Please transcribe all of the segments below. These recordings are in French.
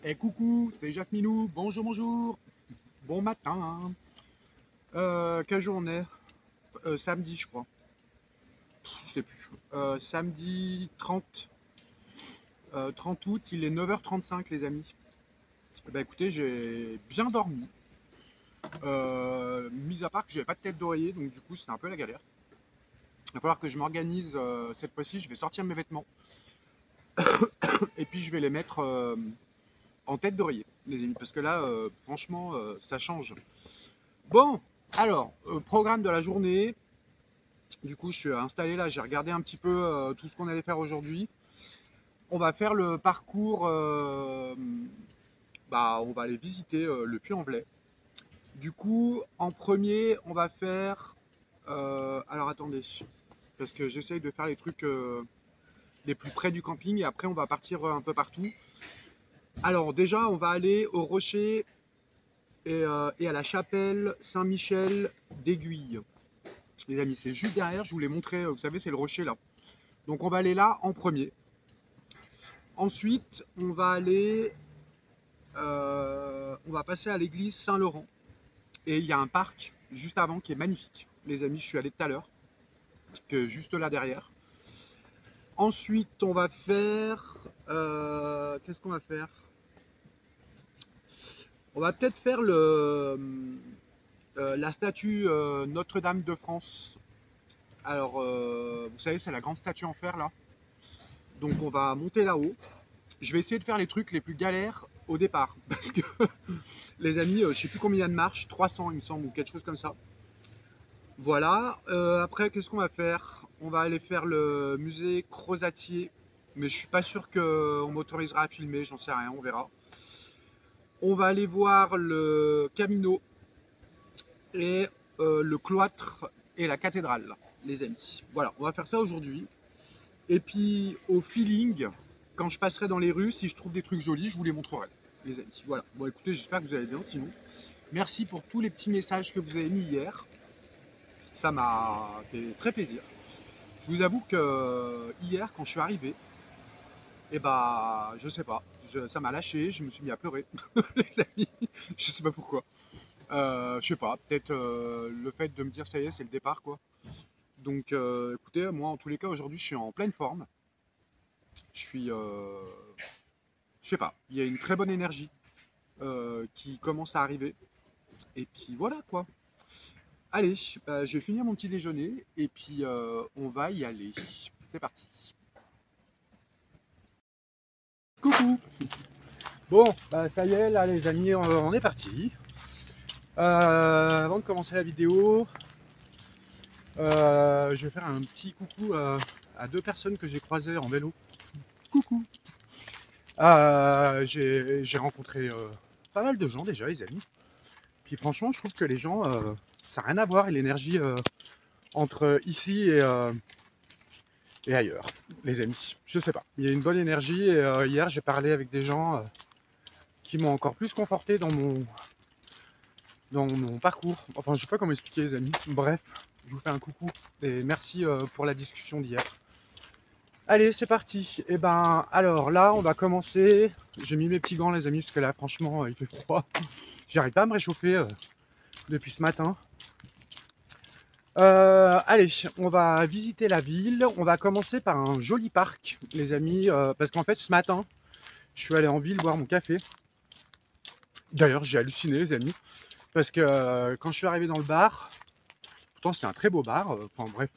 Et coucou, c'est Jasminou, bonjour, bonjour, bon matin. Quelle journée? Samedi, je crois. Je sais plus. Samedi 30 août, il est 9h35, les amis. Bah écoutez, j'ai bien dormi. Mis à part que j'avais pas de tête d'oreiller, donc du coup, c'était un peu la galère. Il va falloir que je m'organise cette fois-ci. Je vais sortir mes vêtements et puis je vais les mettre en tête d'oreiller, les amis, parce que là, franchement, ça change. Bon, alors, programme de la journée. Du coup, je suis installé là, j'ai regardé un petit peu tout ce qu'on allait faire aujourd'hui. On va faire le parcours, on va aller visiter le Puy-en-Velay. Du coup, en premier, on va faire. Alors attendez, parce que j'essaye de faire les trucs les plus près du camping et après on va partir un peu partout. Alors déjà, on va aller au Rocher et à la chapelle Saint-Michel d'Aiguille. Les amis, c'est juste derrière, je vous l'ai montré, vous savez, c'est le rocher là. Donc on va aller là en premier. Ensuite, on va passer à l'église Saint-Laurent. Et il y a un parc juste avant qui est magnifique. Les amis, je suis allé tout à l'heure, que juste là derrière. Ensuite, on va faire. Qu'est-ce qu'on va faire? On va peut-être faire la statue Notre-Dame de France. Alors, vous savez, c'est la grande statue en fer là. Donc, on va monter là-haut. Je vais essayer de faire les trucs les plus galères au départ. Parce que, les amis, je sais plus combien il y a de marches, 300 il me semble, ou quelque chose comme ça. Voilà. Après, qu'est-ce qu'on va faire? On va aller faire le musée Crozatier. Mais je suis pas sûr qu'on m'autorisera à filmer, j'en sais rien, on verra. On va aller voir le Camino et le cloître et la cathédrale, les amis. Voilà, on va faire ça aujourd'hui. Et puis, au feeling, quand je passerai dans les rues, si je trouve des trucs jolis, je vous les montrerai, les amis. Voilà. Bon, écoutez, j'espère que vous allez bien. Sinon, merci pour tous les petits messages que vous avez mis hier. Ça m'a fait très plaisir. Je vous avoue que hier, quand je suis arrivé, je sais pas, ça m'a lâché, je me suis mis à pleurer, les amis. Je sais pas pourquoi. Je sais pas, peut-être le fait de me dire ça y est, c'est le départ, quoi. Donc, écoutez, moi, en tous les cas, aujourd'hui, je suis en pleine forme. Je suis, je sais pas, il y a une très bonne énergie qui commence à arriver. Et puis voilà, quoi. Allez, je vais finir mon petit déjeuner et puis on va y aller. C'est parti. Coucou. Bon, ça y est, là les amis, on est parti. Avant de commencer la vidéo, je vais faire un petit coucou à deux personnes que j'ai croisées en vélo. Coucou. J'ai rencontré pas mal de gens déjà, les amis. Puis franchement, je trouve que les gens, ça n'a rien à voir, et l'énergie entre ici et ailleurs, les amis. Je sais pas, il y a une bonne énergie et hier j'ai parlé avec des gens qui m'ont encore plus conforté dans mon parcours. Enfin, je sais pas comment expliquer, les amis. Bref, je vous fais un coucou et merci pour la discussion d'hier. Allez, c'est parti. Et alors là, on va commencer. J'ai mis mes petits gants, les amis, parce que là, franchement, il fait froid. J'arrive pas à me réchauffer depuis ce matin. Allez, on va visiter la ville. On va commencer par un joli parc, les amis, parce qu'en fait, ce matin, je suis allé en ville boire mon café. D'ailleurs, j'ai halluciné, les amis, parce que quand je suis arrivé dans le bar, pourtant c'était un très beau bar, enfin bref,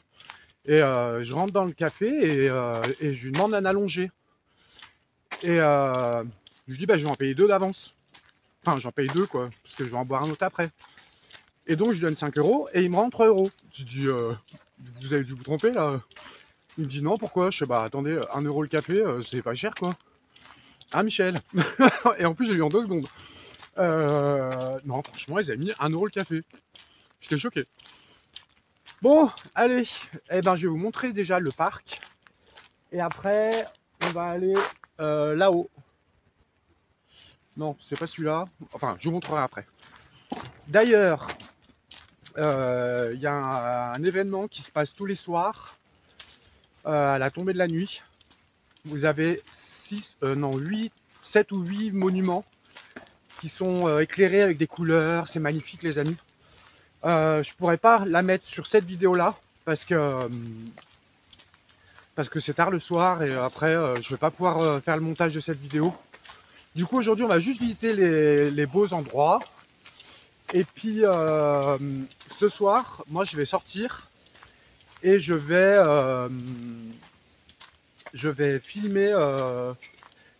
et je rentre dans le café et je lui demande un allongé. Et je lui dis, je vais en payer deux d'avance. Enfin, j'en paye deux, quoi, parce que je vais en boire un autre après. Et donc, je lui donne 5 euros et il me rend 3 euros. Je dis, vous avez dû vous tromper là. Il me dit, non, pourquoi? Je sais, attendez, 1 euro le café, c'est pas cher, quoi. Ah, Michel. Et en plus, j'ai eu en 2 secondes. Non, franchement, ils avaient mis 1 euro le café. J'étais choqué. Bon, allez, je vais vous montrer déjà le parc. Et après, on va aller là-haut. Non, c'est pas celui-là. Enfin, je vous montrerai après. D'ailleurs, il y a un événement qui se passe tous les soirs à la tombée de la nuit. Vous avez 8 7 ou 8 monuments qui sont éclairés avec des couleurs. C'est magnifique les amis. Je pourrais pas la mettre sur cette vidéo là parce que c'est tard le soir et après je vais pas pouvoir faire le montage de cette vidéo. Du coup aujourd'hui on va juste visiter les beaux endroits. Et puis ce soir, moi je vais sortir et je vais filmer.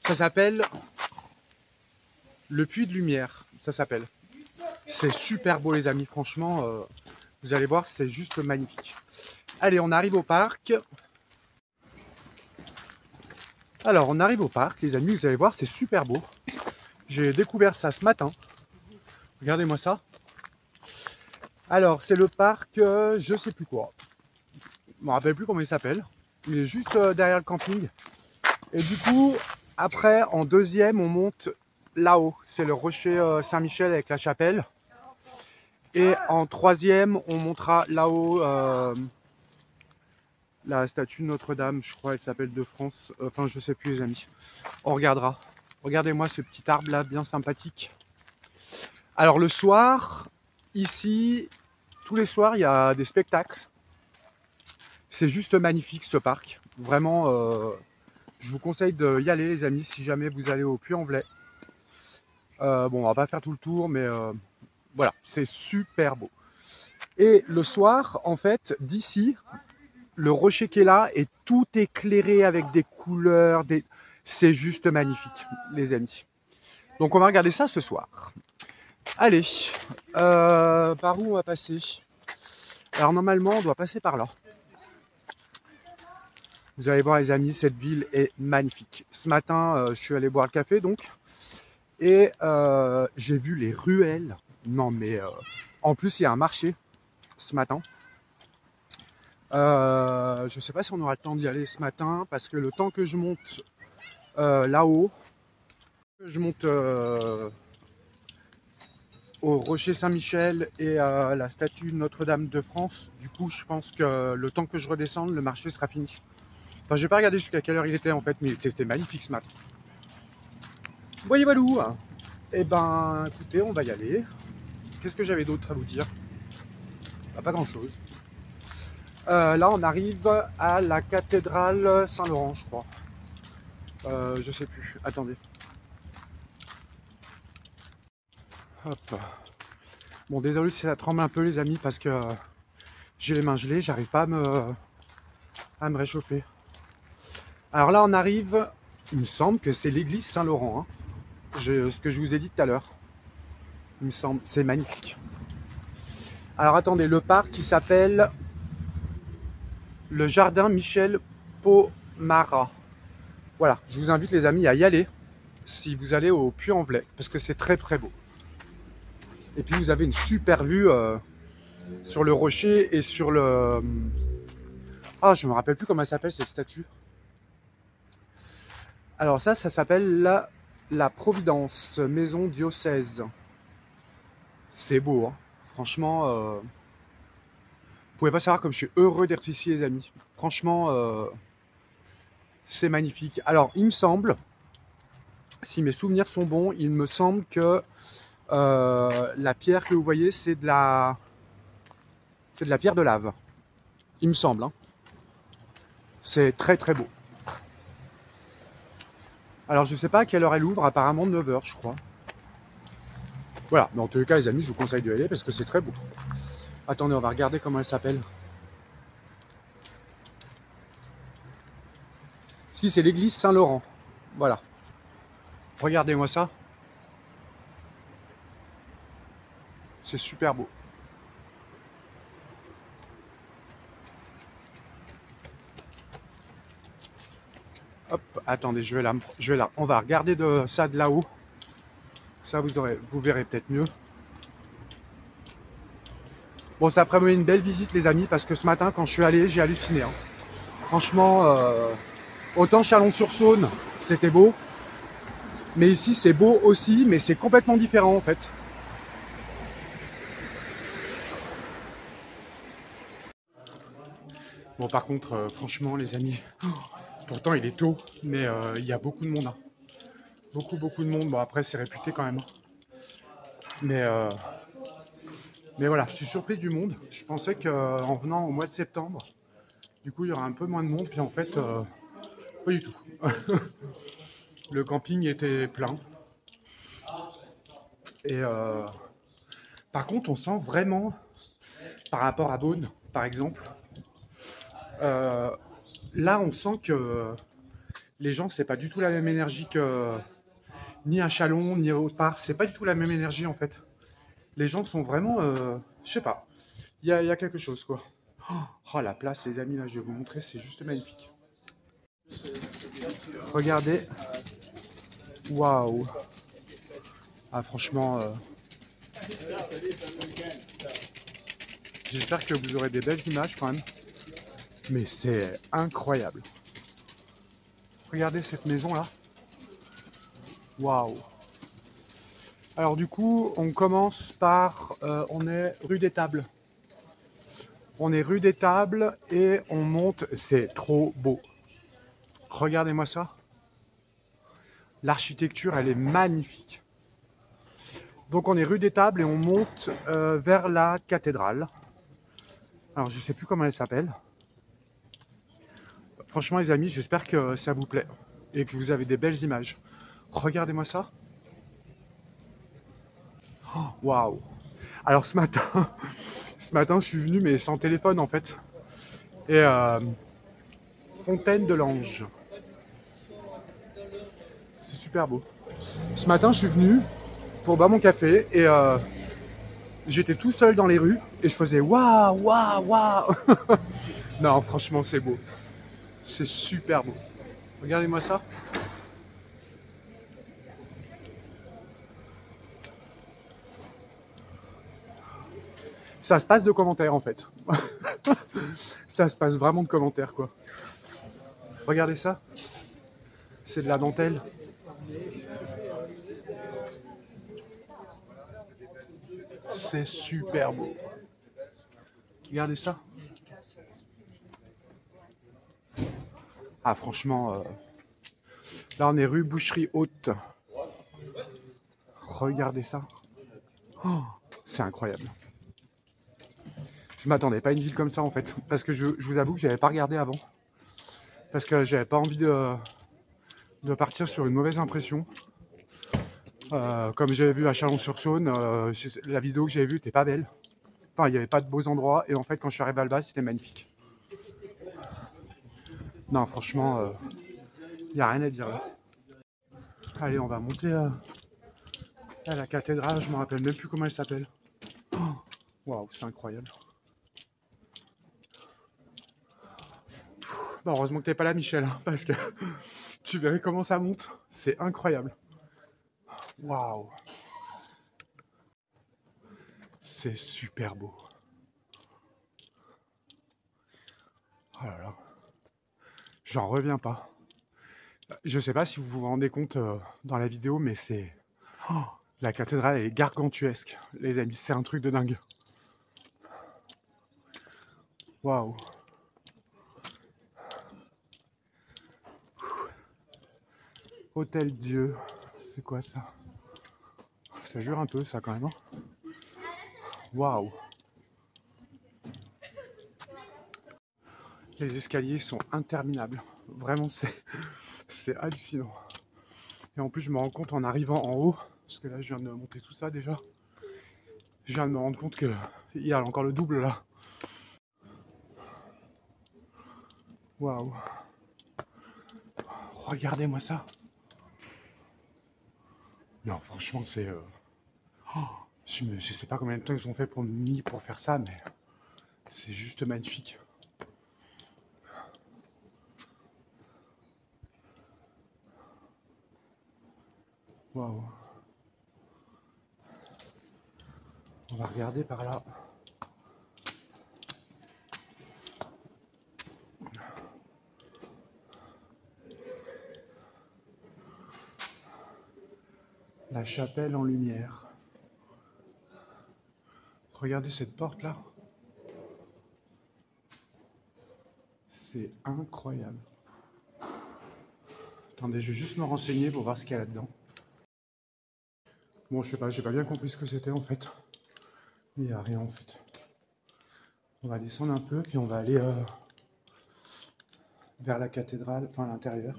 Ça s'appelle le Puy de Lumière. Ça s'appelle. C'est super beau les amis, franchement. Vous allez voir, c'est juste magnifique. Allez, on arrive au parc. Alors, on arrive au parc, les amis. Vous allez voir, c'est super beau. J'ai découvert ça ce matin. Regardez-moi ça. Alors, c'est le parc, je sais plus quoi. Je me rappelle plus comment il s'appelle. Il est juste derrière le camping. Et du coup, après, en deuxième, on monte là-haut. C'est le rocher Saint-Michel avec la chapelle. Et en troisième, on montera là-haut la statue de Notre-Dame. Je crois elle s'appelle de France. Enfin, je sais plus les amis. On regardera. Regardez-moi ce petit arbre là, bien sympathique. Alors le soir, ici, tous les soirs, il y a des spectacles. C'est juste magnifique ce parc. Vraiment, je vous conseille d'y aller les amis si jamais vous allez au Puy-en-Velay. Bon, on va pas faire tout le tour, mais voilà, c'est super beau. Et le soir, en fait, d'ici, le rocher qui est là est tout éclairé avec des couleurs. C'est juste magnifique, les amis. Donc on va regarder ça ce soir. Allez, par où on va passer? Alors normalement, on doit passer par là. Vous allez voir les amis, cette ville est magnifique. Ce matin, je suis allé boire le café donc. Et j'ai vu les ruelles. Non mais, en plus il y a un marché ce matin. Je ne sais pas si on aura le temps d'y aller ce matin parce que le temps que je monte là-haut, je monte au rocher Saint-Michel et à la statue de Notre-Dame de France. Du coup, je pense que le temps que je redescende, le marché sera fini. Enfin, j'ai pas regardé jusqu'à quelle heure il était en fait, mais c'était magnifique ce matin. Voyez Valou. Eh ben, écoutez, on va y aller. Qu'est-ce que j'avais d'autre à vous dire? Pas grand-chose. Là, on arrive à la cathédrale Saint-Laurent, je crois. Je sais plus. Attendez. Hop. Bon, désolé si ça tremble un peu, les amis, parce que j'ai les mains gelées. J'arrive pas à me réchauffer. Alors là, on arrive. Il me semble que c'est l'église Saint-Laurent. Hein. Ce que je vous ai dit tout à l'heure. Il me semble. C'est magnifique. Alors attendez, le parc qui s'appelle le jardin Michel Pomara. Voilà, je vous invite les amis à y aller si vous allez au Puy-en-Velay parce que c'est très très beau. Et puis vous avez une super vue sur le rocher et sur le... Ah, je me rappelle plus comment elle s'appelle cette statue. Alors ça s'appelle la Providence, maison diocèse. C'est beau, hein. Franchement, vous pouvez pas savoir comme je suis heureux d'être ici les amis. Franchement, c'est magnifique. Alors il me semble, si mes souvenirs sont bons, il me semble que la pierre que vous voyez, c'est de la pierre de lave. Il me semble. Hein. C'est très très beau. Alors je sais pas à quelle heure elle ouvre, apparemment 9 h je crois. Voilà, mais en tous les cas les amis, je vous conseille d'y aller parce que c'est très beau. Attendez, on va regarder comment elle s'appelle. Si, c'est l'église Saint-Laurent. Voilà. Regardez-moi ça. C'est super beau. Hop, attendez, je vais là. On va regarder ça de là-haut. Ça, vous verrez peut-être mieux. Bon, ça a prévu une belle visite, les amis, parce que ce matin, quand je suis allé, j'ai halluciné. Hein. Franchement, autant Chalon-sur-Saône, c'était beau. Mais ici, c'est beau aussi, mais c'est complètement différent, en fait. Bon, par contre, franchement, les amis, pourtant, il est tôt, mais il y a beaucoup de monde. Hein. Beaucoup de monde. Bon, après, c'est réputé quand même. Mais, euh, mais voilà, je suis surpris du monde. Je pensais qu'en venant au mois de septembre, du coup, il y aurait un peu moins de monde. Puis en fait, pas du tout. Le camping était plein. Et par contre, on sent vraiment, par rapport à Beaune, par exemple, euh, là, on sent que les gens, c'est pas du tout la même énergie que ni à Chalon, ni autre part. C'est pas du tout la même énergie en fait. Les gens sont vraiment, je sais pas, il y a quelque chose quoi. Oh la place, les amis, là, je vais vous montrer, c'est juste magnifique. Regardez, waouh. Ah franchement, j'espère que vous aurez des belles images quand même. Mais c'est incroyable. Regardez cette maison là. Waouh. Alors du coup, on commence par, on est rue des Tables. On est rue des Tables et on monte, c'est trop beau. Regardez-moi ça. L'architecture, elle est magnifique. Donc on est rue des Tables et on monte vers la cathédrale. Alors je sais plus comment elle s'appelle. Franchement les amis, j'espère que ça vous plaît et que vous avez des belles images. Regardez-moi ça. Oh, waouh. Alors ce matin, ce matin je suis venu mais sans téléphone en fait. Et Fontaine de l'Ange. C'est super beau. Ce matin je suis venu pour boire mon café et j'étais tout seul dans les rues et je faisais waouh, waouh, waouh. Non franchement c'est beau. C'est super beau. Regardez-moi ça. Ça se passe de commentaires en fait. Ça se passe vraiment de commentaires quoi. Regardez ça. C'est de la dentelle. C'est super beau. Regardez ça. Ah franchement, là on est rue Boucherie Haute. Regardez ça. Oh, c'est incroyable. Je m'attendais pas à une ville comme ça en fait. Parce que je vous avoue que j'avais pas regardé avant. Parce que j'avais pas envie de partir sur une mauvaise impression. Comme j'avais vu à Chalon-sur-Saône, la vidéo que j'avais vue n'était pas belle. Enfin, il n'y avait pas de beaux endroits. Et en fait, quand je suis arrivé à Albas, c'était magnifique. Non, franchement, il n'y a rien à dire là. Allez, on va monter à la cathédrale. Je me rappelle même plus comment elle s'appelle. Waouh, c'est incroyable. Bah, heureusement que t'es pas là, Michel, hein, parce que tu verrais comment ça monte. C'est incroyable. Waouh, c'est super beau. Oh là là, j'en reviens pas. Je sais pas si vous vous rendez compte dans la vidéo, mais c'est... Oh, la cathédrale elle est gargantuesque, les amis, c'est un truc de dingue. Waouh. Hôtel Dieu, c'est quoi ça? Ça jure un peu ça quand même. Hein. Waouh. Les escaliers sont interminables. Vraiment, c'est hallucinant. Et en plus, je me rends compte en arrivant en haut, parce que là, je viens de monter tout ça déjà. Je viens de me rendre compte qu'il y a encore le double là. Waouh. Regardez-moi ça. Non, franchement, c'est... Oh, je sais pas combien de temps ils ont fait pour faire ça, mais c'est juste magnifique. Waouh. On va regarder par là. La chapelle en lumière. Regardez cette porte là. C'est incroyable. Attendez, je vais juste me renseigner pour voir ce qu'il y a là-dedans. Bon, je sais pas, j'ai pas bien compris ce que c'était en fait. Il n'y a rien en fait. On va descendre un peu, puis on va aller vers la cathédrale, enfin à l'intérieur.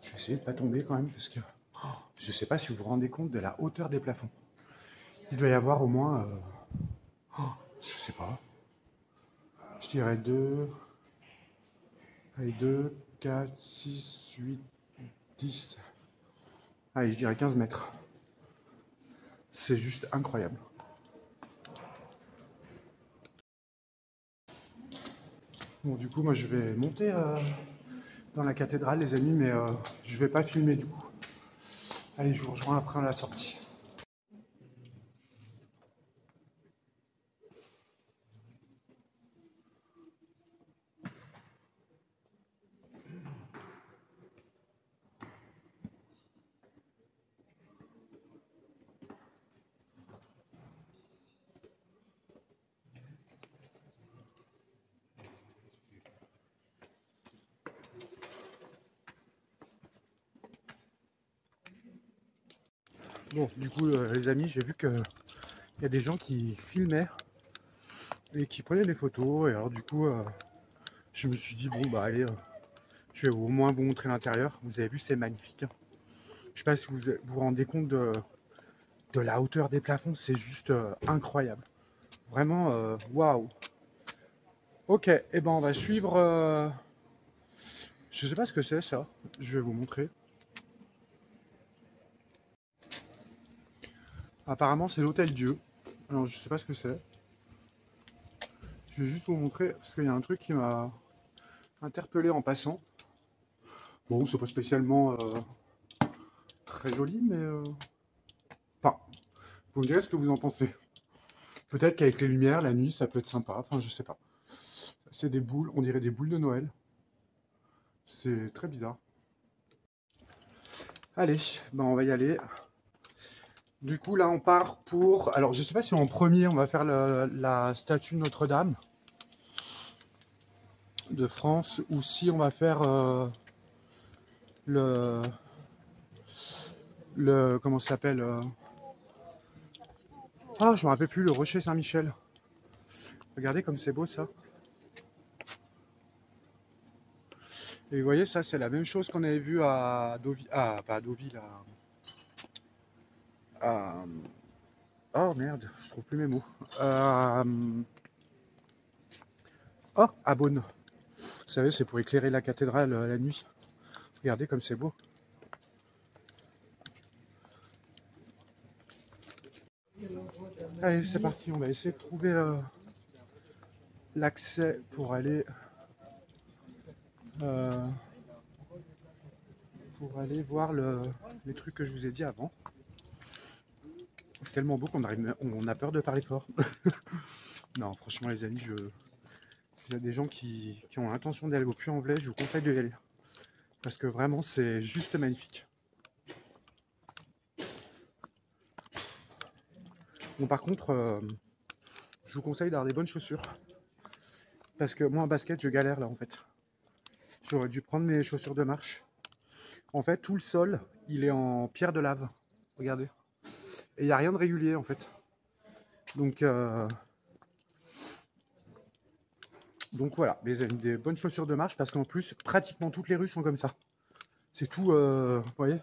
Je vais essayer de pas tomber quand même, parce que je sais pas si vous vous rendez compte de la hauteur des plafonds. Il doit y avoir au moins, je sais pas, je dirais 2, allez, 2, 4, 6, 8, 10, allez, je dirais 15 mètres. C'est juste incroyable. Bon, du coup, moi, je vais monter dans la cathédrale, les amis, mais je vais pas filmer du coup. Allez, je vous rejoins après à la sortie. Bon, du coup, les amis, j'ai vu qu'il y a des gens qui filmaient et qui prenaient des photos. Et alors, du coup, je me suis dit, bon, bah, allez, je vais au moins vous montrer l'intérieur. Vous avez vu, c'est magnifique. Je sais pas si vous vous rendez compte de la hauteur des plafonds, c'est juste incroyable. Vraiment, waouh. Ok, et ben on va suivre. Je sais pas ce que c'est ça. Je vais vous montrer. Apparemment, c'est l'Hôtel Dieu. Alors, je sais pas ce que c'est. Je vais juste vous montrer parce qu'il y a un truc qui m'a interpellé en passant. Bon, c'est pas spécialement très joli, mais enfin, vous me direz ce que vous en pensez. Peut-être qu'avec les lumières, la nuit, ça peut être sympa. Enfin, je sais pas. C'est des boules, on dirait des boules de Noël. C'est très bizarre. Allez, ben on va y aller. Du coup, là, on part pour. Alors, je sais pas si en premier, on va faire la statue de Notre-Dame de France ou si on va faire le. Comment ça s'appelle Ah, je me rappelle plus, le Rocher Saint-Michel. Regardez comme c'est beau ça. Et vous voyez, ça, c'est la même chose qu'on avait vu à Deauville. Ah, pas à Deauville, oh merde, je trouve plus mes mots. Oh, à Beaune. Vous savez, c'est pour éclairer la cathédrale la nuit. Regardez comme c'est beau. Allez, c'est parti, on va essayer de trouver l'accès euh, pour aller voir les trucs que je vous ai dit avant. C'est tellement beau on a peur de parler fort. Non, franchement, les amis, s'il y a des gens qui ont l'intention d'aller au Puy-en-Velay, je vous conseille de y aller. Parce que vraiment, c'est juste magnifique. Bon, par contre, je vous conseille d'avoir des bonnes chaussures. Parce que moi, en basket, je galère là, en fait. J'aurais dû prendre mes chaussures de marche. En fait, tout le sol, il est en pierre de lave. Regardez. Et il n'y a rien de régulier, en fait. Donc voilà, des bonnes chaussures de marche parce qu'en plus, pratiquement toutes les rues sont comme ça. C'est tout, vous voyez.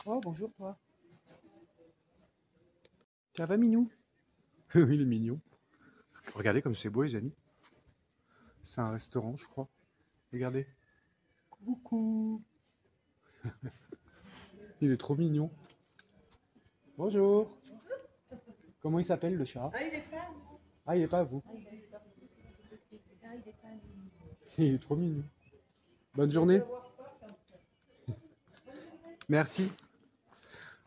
Oh, bonjour toi. Ça va, Minou? Oui, il est mignon. Regardez comme c'est beau, les amis. C'est un restaurant, je crois. Regardez. Coucou. Il est trop mignon. Bonjour. Comment il s'appelle le chat? Ah, il est pas. Ah, il est pas à vous. Il est trop mignon. Bonne journée. Merci.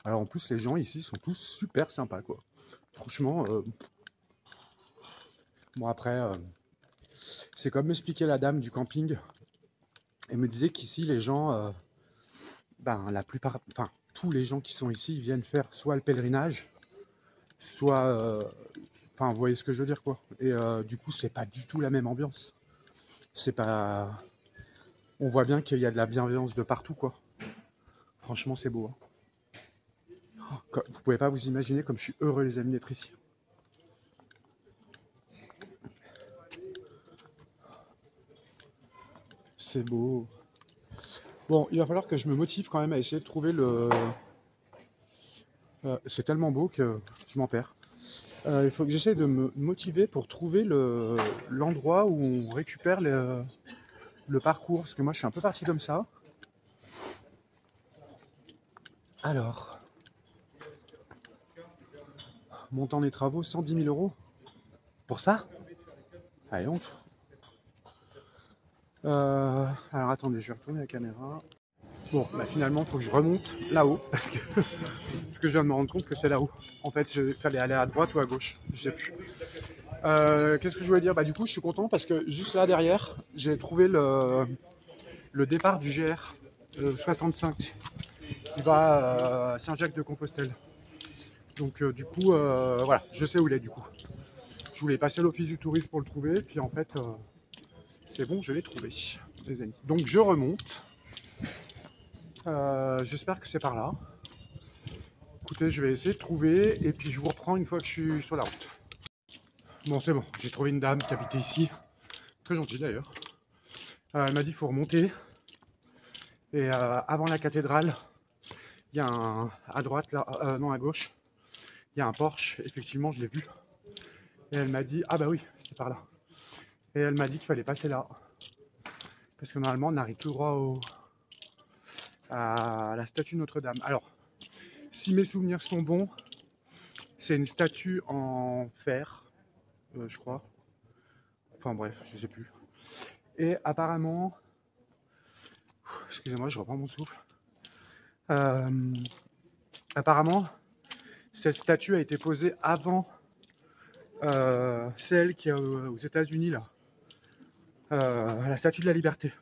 Alors en plus, les gens ici sont tous super sympas, quoi. Franchement, bon après, c'est comme m'expliquait la dame du camping. Elle me disait qu'ici, les gens, ben la plupart, enfin tous les gens qui sont ici, ils viennent faire soit le pèlerinage, soit, enfin vous voyez ce que je veux dire, quoi. Et du coup, c'est pas du tout la même ambiance. C'est pas, on voit bien qu'il y a de la bienveillance de partout, quoi. Franchement, c'est beau. Hein. Vous pouvez pas vous imaginer comme je suis heureux, les amis, d'être ici. C'est beau. Bon, il va falloir que je me motive quand même à essayer de trouver le... c'est tellement beau que je m'en perds. Il faut que j'essaye de me motiver pour trouver l'endroit où on récupère le parcours. Parce que moi, je suis un peu parti comme ça. Alors, montant des travaux, 110 000 euros. Pour ça? Allez donc. Alors attendez, je vais retourner la caméra. Bon, bah finalement, il faut que je remonte là-haut. Parce que je viens de me rendre compte que c'est là-haut. En fait, il fallait aller à droite ou à gauche. Je sais plus. Qu'est-ce que je voulais dire? Bah du coup, je suis content parce que juste là derrière, j'ai trouvé le départ du GR 65 qui va à Saint-Jacques-de-Compostelle. Donc du coup, voilà, je sais où il est du coup. Je voulais passer à l'office du tourisme pour le trouver, puis en fait, c'est bon, je l'ai trouvé, les amis. Donc je remonte. J'espère que c'est par là. Écoutez, je vais essayer de trouver, et puis je vous reprends une fois que je suis sur la route. Bon, c'est bon, j'ai trouvé une dame qui habitait ici. Très gentille d'ailleurs. Elle m'a dit qu'il faut remonter. Et avant la cathédrale, il y a à droite, là, non à gauche, il y a un Porsche, effectivement, je l'ai vu. Et elle m'a dit, ah bah oui, c'est par là. Et elle m'a dit qu'il fallait passer là. Parce que normalement, on arrive tout droit à la statue Notre-Dame. Alors, si mes souvenirs sont bons, c'est une statue en fer, je crois. Enfin bref, je sais plus. Et apparemment, excusez-moi, je reprends mon souffle. Apparemment, cette statue a été posée avant celle qui est aux États-Unis là, la statue de la Liberté.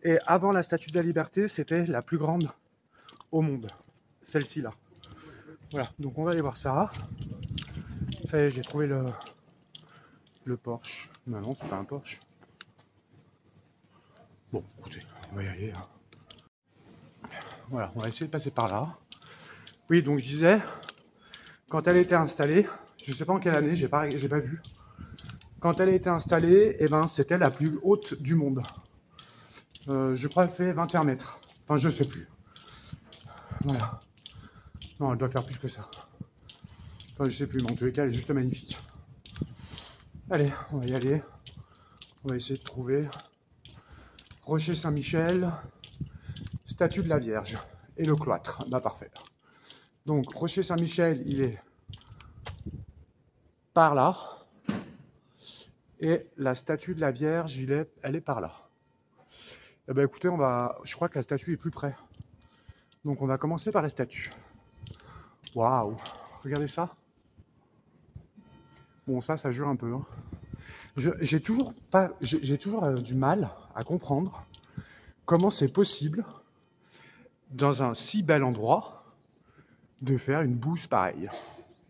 Et avant la statue de la Liberté, c'était la plus grande au monde, celle-ci là. Voilà, donc on va aller voir ça. Ça y est, j'ai trouvé le Porsche. Non, non, c'est pas un Porsche. Bon, écoutez, on va y aller. Hein. Voilà, on va essayer de passer par là. Oui, donc je disais, quand elle a été installée, je sais pas en quelle année, j'ai pas vu. Quand elle a été installée, eh ben, c'était la plus haute du monde. Je crois qu'elle fait 21 mètres. Enfin, je sais plus. Voilà. Non, elle doit faire plus que ça. Enfin, je sais plus, mais en tous les cas, elle est juste magnifique. Allez, on va y aller. On va essayer de trouver Rocher Saint-Michel, statue de la Vierge et le cloître. Bah parfait. Donc Rocher Saint-Michel, il est par là. Et la statue de la Vierge, elle est par là. Eh ben écoutez, je crois que la statue est plus près. Donc on va commencer par la statue. Waouh, regardez ça. Bon, ça jure un peu. Hein. J'ai toujours du mal à comprendre comment c'est possible, dans un si bel endroit, de faire une bouse pareille.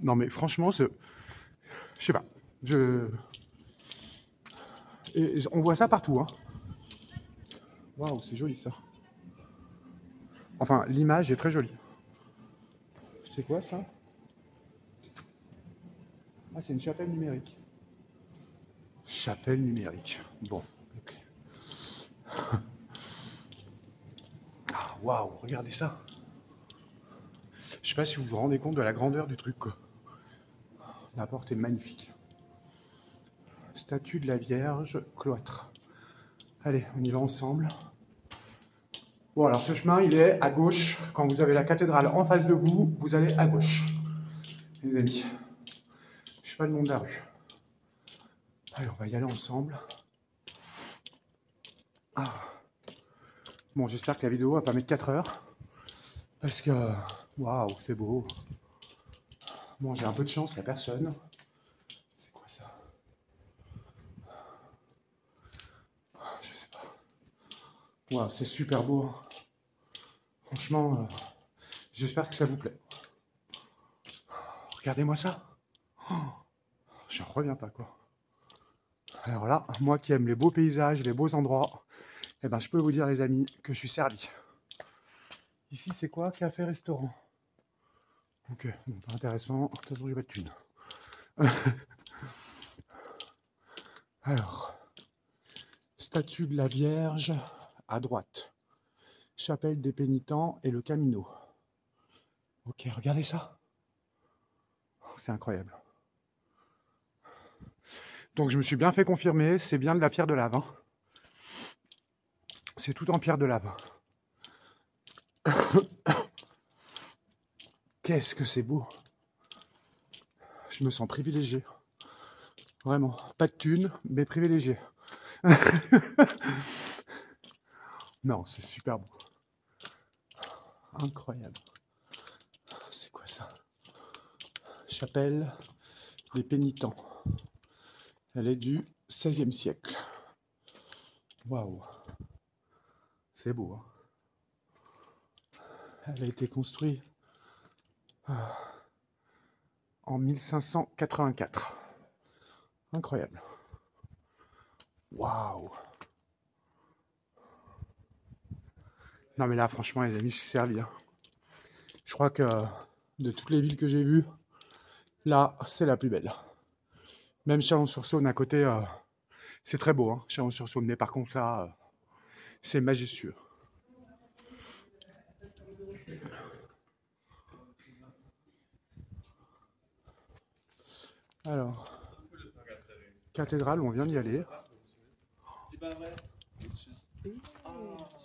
Non mais franchement, je sais pas. On voit ça partout. Hein. Waouh, c'est joli ça. Enfin, l'image est très jolie. C'est quoi ça? Ah, c'est une chapelle numérique. Chapelle numérique. Bon. Okay. Ah, waouh, regardez ça. Je sais pas si vous vous rendez compte de la grandeur du truc, quoi. La porte est magnifique. Statue de la Vierge, cloître. Allez, on y va ensemble. Bon, alors ce chemin, il est à gauche. Quand vous avez la cathédrale en face de vous, vous allez à gauche. Les amis, je sais pas le nom de la rue. Allez, on va y aller ensemble. Ah. Bon, j'espère que la vidéo va pas mettre 4 heures. Parce que, waouh, c'est beau. Bon, j'ai un peu de chance, il n'y a personne. C'est quoi ça? Je sais pas. Waouh, c'est super beau. Hein. Franchement, j'espère que ça vous plaît. Regardez-moi ça. Oh, j'en reviens pas, quoi. Alors là, moi qui aime les beaux paysages, les beaux endroits, eh ben, je peux vous dire, les amis, que je suis servi. Ici, c'est quoi? Café-restaurant. Ok, bon, pas intéressant. De toute façon, j'ai pas de thunes. Alors, statue de la Vierge à droite. Chapelle des Pénitents et le Camino. Ok, regardez ça. C'est incroyable. Donc, je me suis bien fait confirmer. C'est bien de la pierre de lave. Hein. C'est tout en pierre de lave. Qu'est-ce que c'est beau. Je me sens privilégié. Vraiment. Pas de thunes, mais privilégié. Non, c'est super beau. Incroyable. C'est quoi ça? Chapelle des Pénitents. Elle est du XVIe siècle. Waouh. C'est beau. Hein. Elle a été construite en 1584. Incroyable. Waouh. Non mais là, franchement, les amis, je suis servi. Hein. Je crois que de toutes les villes que j'ai vues, là, c'est la plus belle. Même Chalon-sur-Saône à côté, c'est très beau, hein, Chalon-sur-Saône. Mais par contre, là, c'est majestueux. Alors, cathédrale, on vient d'y aller. C'est pas vrai.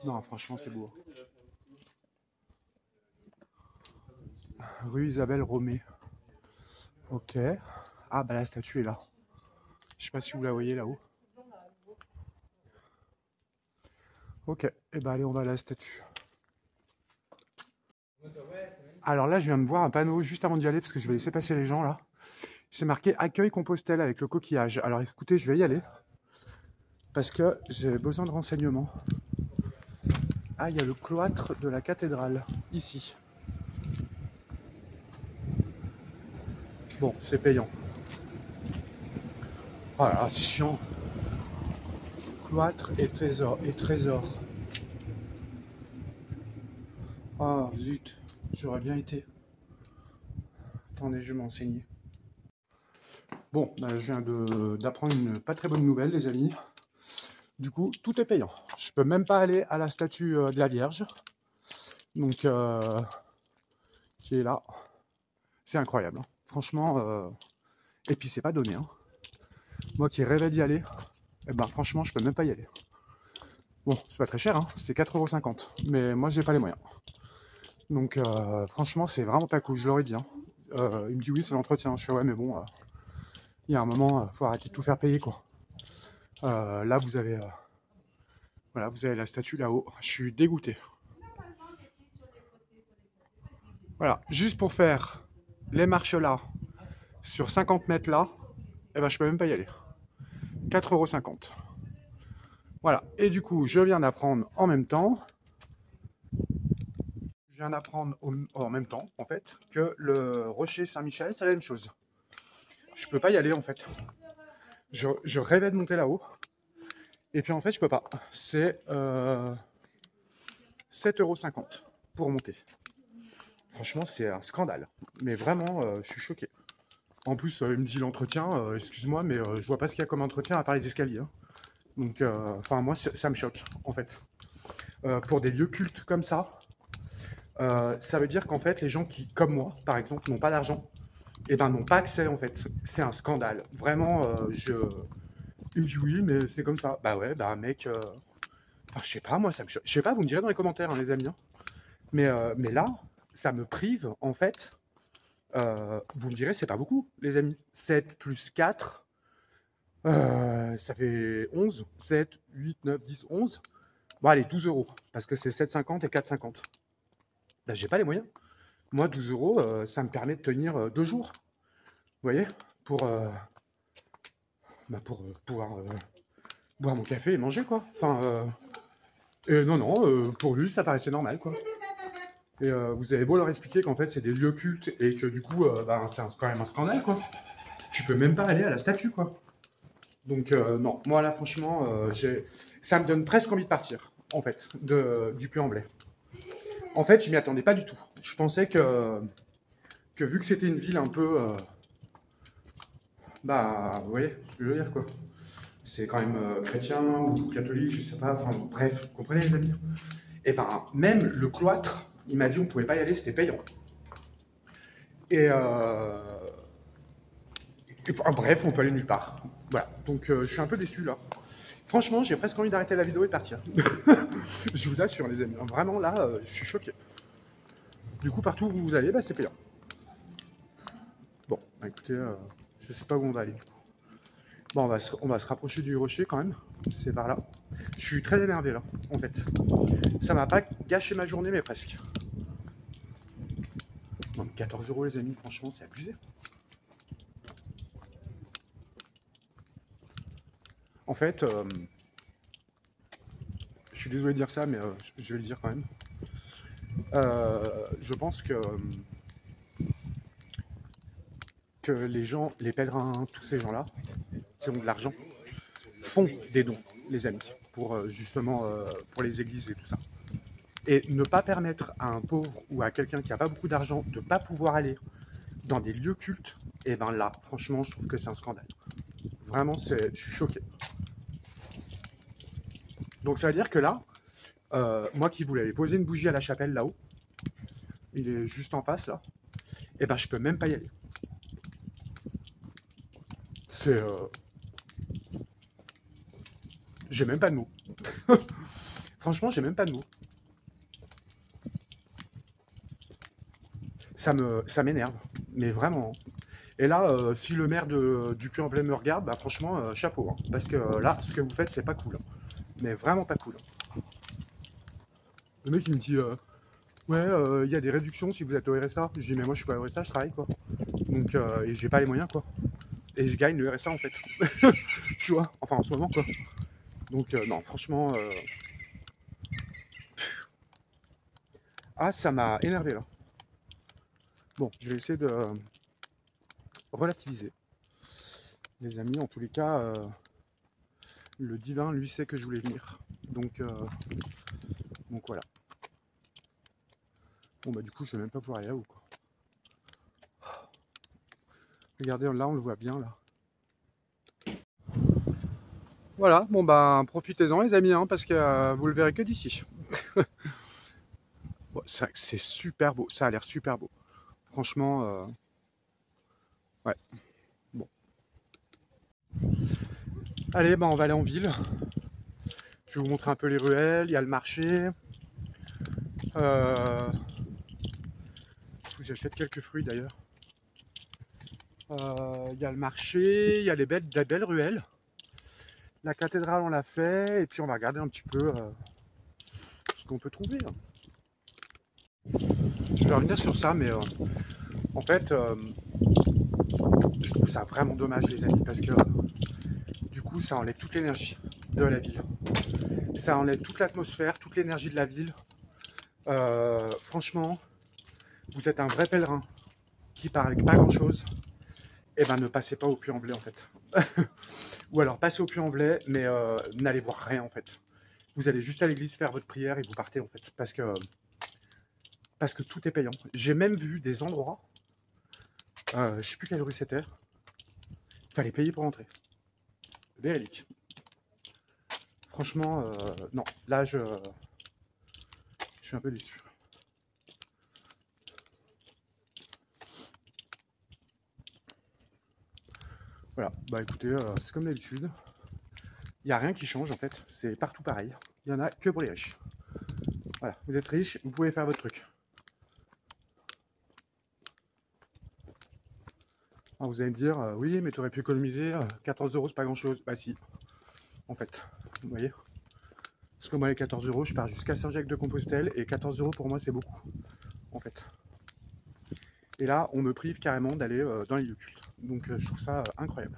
Non, franchement, c'est beau. Rue Isabelle Romé. Ok. Ah, bah la statue est là. Je sais pas si vous la voyez là-haut. Ok. Et bah allez, on va à la statue. Alors là, je viens de voir un panneau juste avant d'y aller parce que je vais laisser passer les gens là. C'est marqué Accueil Compostelle avec le coquillage. Alors écoutez, je vais y aller parce que j'ai besoin de renseignements. Ah, il y a le cloître de la cathédrale ici. Bon, c'est payant. Oh là là, c'est chiant. Cloître et trésor. Ah zut, j'aurais bien été. Attendez, je vais m'enseigner. Bon, bah, je viens d'apprendre une pas très bonne nouvelle, les amis. Du coup, tout est payant. Je peux même pas aller à la statue de la Vierge. Donc, qui est là. C'est incroyable. Hein. Franchement, et puis c'est pas donné. Hein. Moi qui rêvais d'y aller, eh ben, franchement, je peux même pas y aller. Bon, c'est pas très cher, hein. C'est 4,50 €. Mais moi, j'ai pas les moyens. Donc, franchement, c'est vraiment pas cool. Je l'aurais dit. Hein. Il me dit oui, c'est l'entretien. Je fais ouais, mais bon, il y a un moment, faut arrêter de tout faire payer, quoi. Là, vous avez, voilà, vous avez la statue là-haut. Je suis dégoûté. Voilà, juste pour faire les marches là, sur 50 mètres là, eh ben, je peux même pas y aller. 4,50 €. Voilà, et du coup, je viens d'apprendre en même temps. Je viens d'apprendre en même temps, en fait, que le rocher Saint-Michel, c'est la même chose. Je peux pas y aller, en fait. Je rêvais de monter là-haut. Et puis, en fait, je peux pas. C'est 7,50 € pour monter. Franchement, c'est un scandale. Mais vraiment, je suis choqué. En plus, il me dit l'entretien, excuse-moi, mais je vois pas ce qu'il y a comme entretien à part les escaliers. Hein. Donc, enfin, moi, ça me choque, en fait. Pour des lieux cultes comme ça, ça veut dire qu'en fait, les gens qui, comme moi, par exemple, n'ont pas d'argent, et ben, n'ont pas accès, en fait. C'est un scandale. Vraiment, il me dit oui, mais c'est comme ça. Bah ouais, bah mec, enfin, je sais pas, moi, ça me choque. Je sais pas, vous me direz dans les commentaires, hein, les amis. Hein. Mais là, ça me prive, en fait. Vous me direz, c'est pas beaucoup, les amis. 7 plus 4, ça fait 11. 7, 8, 9, 10, 11. Bon, allez, 12 €. Parce que c'est 7,50 et 4,50. Ben, j'ai pas les moyens. Moi, 12 €, ça me permet de tenir 2 jours. Vous voyez? Pour pouvoir boire mon café et manger, quoi. Enfin, non, pour lui, ça paraissait normal, quoi. Et vous avez beau leur expliquer qu'en fait, c'est des lieux cultes et que du coup, ben, c'est quand même un scandale, quoi. Tu peux même pas aller à la statue, quoi. Donc, non, moi là, franchement, ça me donne presque envie de partir, en fait, du Puy-en-Velay. En fait, je m'y attendais pas du tout. Je pensais que vu que c'était une ville un peu, bah, vous voyez ce que je veux dire, quoi. C'est quand même chrétien ou catholique, je sais pas, enfin bref, vous comprenez les amis? Et ben, même le cloître, il m'a dit on pouvait pas y aller, c'était payant. Et, enfin, bref, on peut aller nulle part. Voilà, donc je suis un peu déçu là. Franchement, j'ai presque envie d'arrêter la vidéo et de partir. Je vous assure, les amis. Vraiment, là, je suis choqué. Du coup, partout où vous allez, bah, c'est payant. Bon, bah, écoutez, je sais pas où on va aller du coup. Bon, on va se rapprocher du rocher quand même. C'est par là. Je suis très énervé là, en fait. Ça m'a pas gâché ma journée, mais presque. Non, mais 14 € les amis, franchement, c'est abusé. En fait, je suis désolé de dire ça, mais je vais le dire quand même. Je pense que les gens, les pèlerins, tous ces gens-là, qui ont de l'argent, font des dons, les amis, pour justement pour les églises et tout ça. Et ne pas permettre à un pauvre ou à quelqu'un qui n'a pas beaucoup d'argent de ne pas pouvoir aller dans des lieux cultes, et ben là, franchement, je trouve que c'est un scandale. Vraiment, je suis choqué. Donc ça veut dire que là, moi qui voulais aller poser une bougie à la chapelle là-haut, il est juste en face là, et ben je peux même pas y aller. C'est, j'ai même pas de mots. Franchement, j'ai même pas de mots. Ça m'énerve, mais vraiment. Et là, si le maire du Puy-en-Velay me regarde, bah franchement, chapeau. Hein, parce que là, ce que vous faites, c'est pas cool. Hein, mais vraiment pas cool. Le mec, il me dit, ouais, il y a des réductions si vous êtes au RSA. Je dis, mais moi, je suis pas au RSA, je travaille, quoi. Donc, et j'ai pas les moyens, quoi. Et je gagne le RSA, en fait. Tu vois, enfin, en ce moment, quoi. Donc, non, franchement, ah, ça m'a énervé, là. Bon, je vais essayer de relativiser. Les amis, en tous les cas, le divin, lui, sait que je voulais venir. Donc voilà. Bon, bah, du coup, je vais même pas pouvoir aller là-haut, quoi. Regardez, là, on le voit bien, là. Voilà, bon, bah, profitez-en, les amis, hein, parce que vous le verrez que d'ici. Bon, c'est super beau, ça a l'air super beau. Franchement, ouais, bon. Allez, bah, on va aller en ville. Je vais vous montrer un peu les ruelles, il y a le marché. J'achète quelques fruits d'ailleurs. Il y a le marché, il y a les belles ruelles. La cathédrale, on l'a fait, et puis on va regarder un petit peu ce qu'on peut trouver. Je vais revenir sur ça, mais en fait, je trouve ça vraiment dommage, les amis, parce que du coup, ça enlève toute l'énergie de la ville. Ça enlève toute l'atmosphère, toute l'énergie de la ville. Franchement, vous êtes un vrai pèlerin qui part avec pas grand chose, et ben ne passez pas au Puy-en-Velay en fait. Ou alors passez au Puy-en-Velay, mais n'allez voir rien en fait. Vous allez juste à l'église faire votre prière et vous partez en fait, parce que tout est payant. J'ai même vu des endroits, je sais plus quelle rue c'était, il fallait payer pour entrer. Véridique. Franchement, non, là je suis un peu déçu. Voilà, bah écoutez, c'est comme d'habitude. Il n'y a rien qui change en fait, c'est partout pareil. Il n'y en a que pour les riches. Voilà, vous êtes riche, vous pouvez faire votre truc. Alors vous allez me dire, oui, mais tu aurais pu économiser 14 €, c'est pas grand chose. Bah si, en fait, vous voyez. Parce que moi, les 14 €, je pars jusqu'à Saint-Jacques-de-Compostelle et 14 € pour moi, c'est beaucoup, en fait. Et là, on me prive carrément d'aller dans les lieux cultes. Donc je trouve ça incroyable.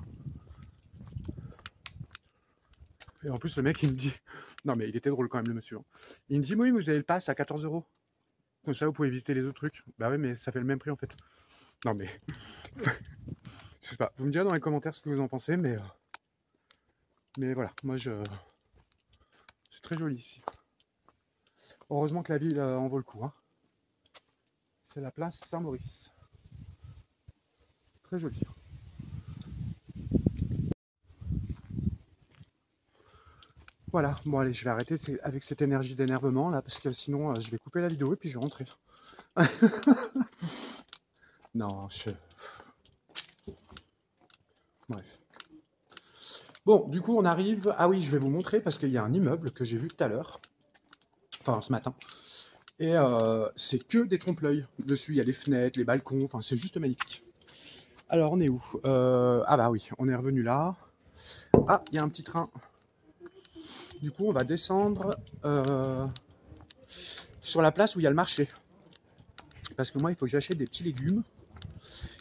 Et en plus, le mec, il me dit, non mais il était drôle quand même, le monsieur. Hein. Il me dit, oui, vous avez le pass à 14 €. Comme ça, vous pouvez visiter les autres trucs. Bah oui, mais ça fait le même prix en fait. Non mais, je sais pas. Vous me direz dans les commentaires ce que vous en pensez, mais voilà, moi c'est très joli ici. Heureusement que la ville en vaut le coup. Hein. C'est la place Saint-Maurice. Très joli. Voilà, bon allez, je vais arrêter avec cette énergie d'énervement là, parce que sinon je vais couper la vidéo et puis je vais rentrer. Non, bref. Bon, du coup on arrive... Ah oui, je vais vous montrer parce qu'il y a un immeuble que j'ai vu tout à l'heure, enfin ce matin, et c'est que des trompe-l'œil dessus, il y a les fenêtres, les balcons, enfin c'est juste magnifique. Alors on est où? Ah bah oui, on est revenu là. Ah, il y a un petit train. Du coup on va descendre sur la place où il y a le marché. Parce que moi il faut que j'achète des petits légumes.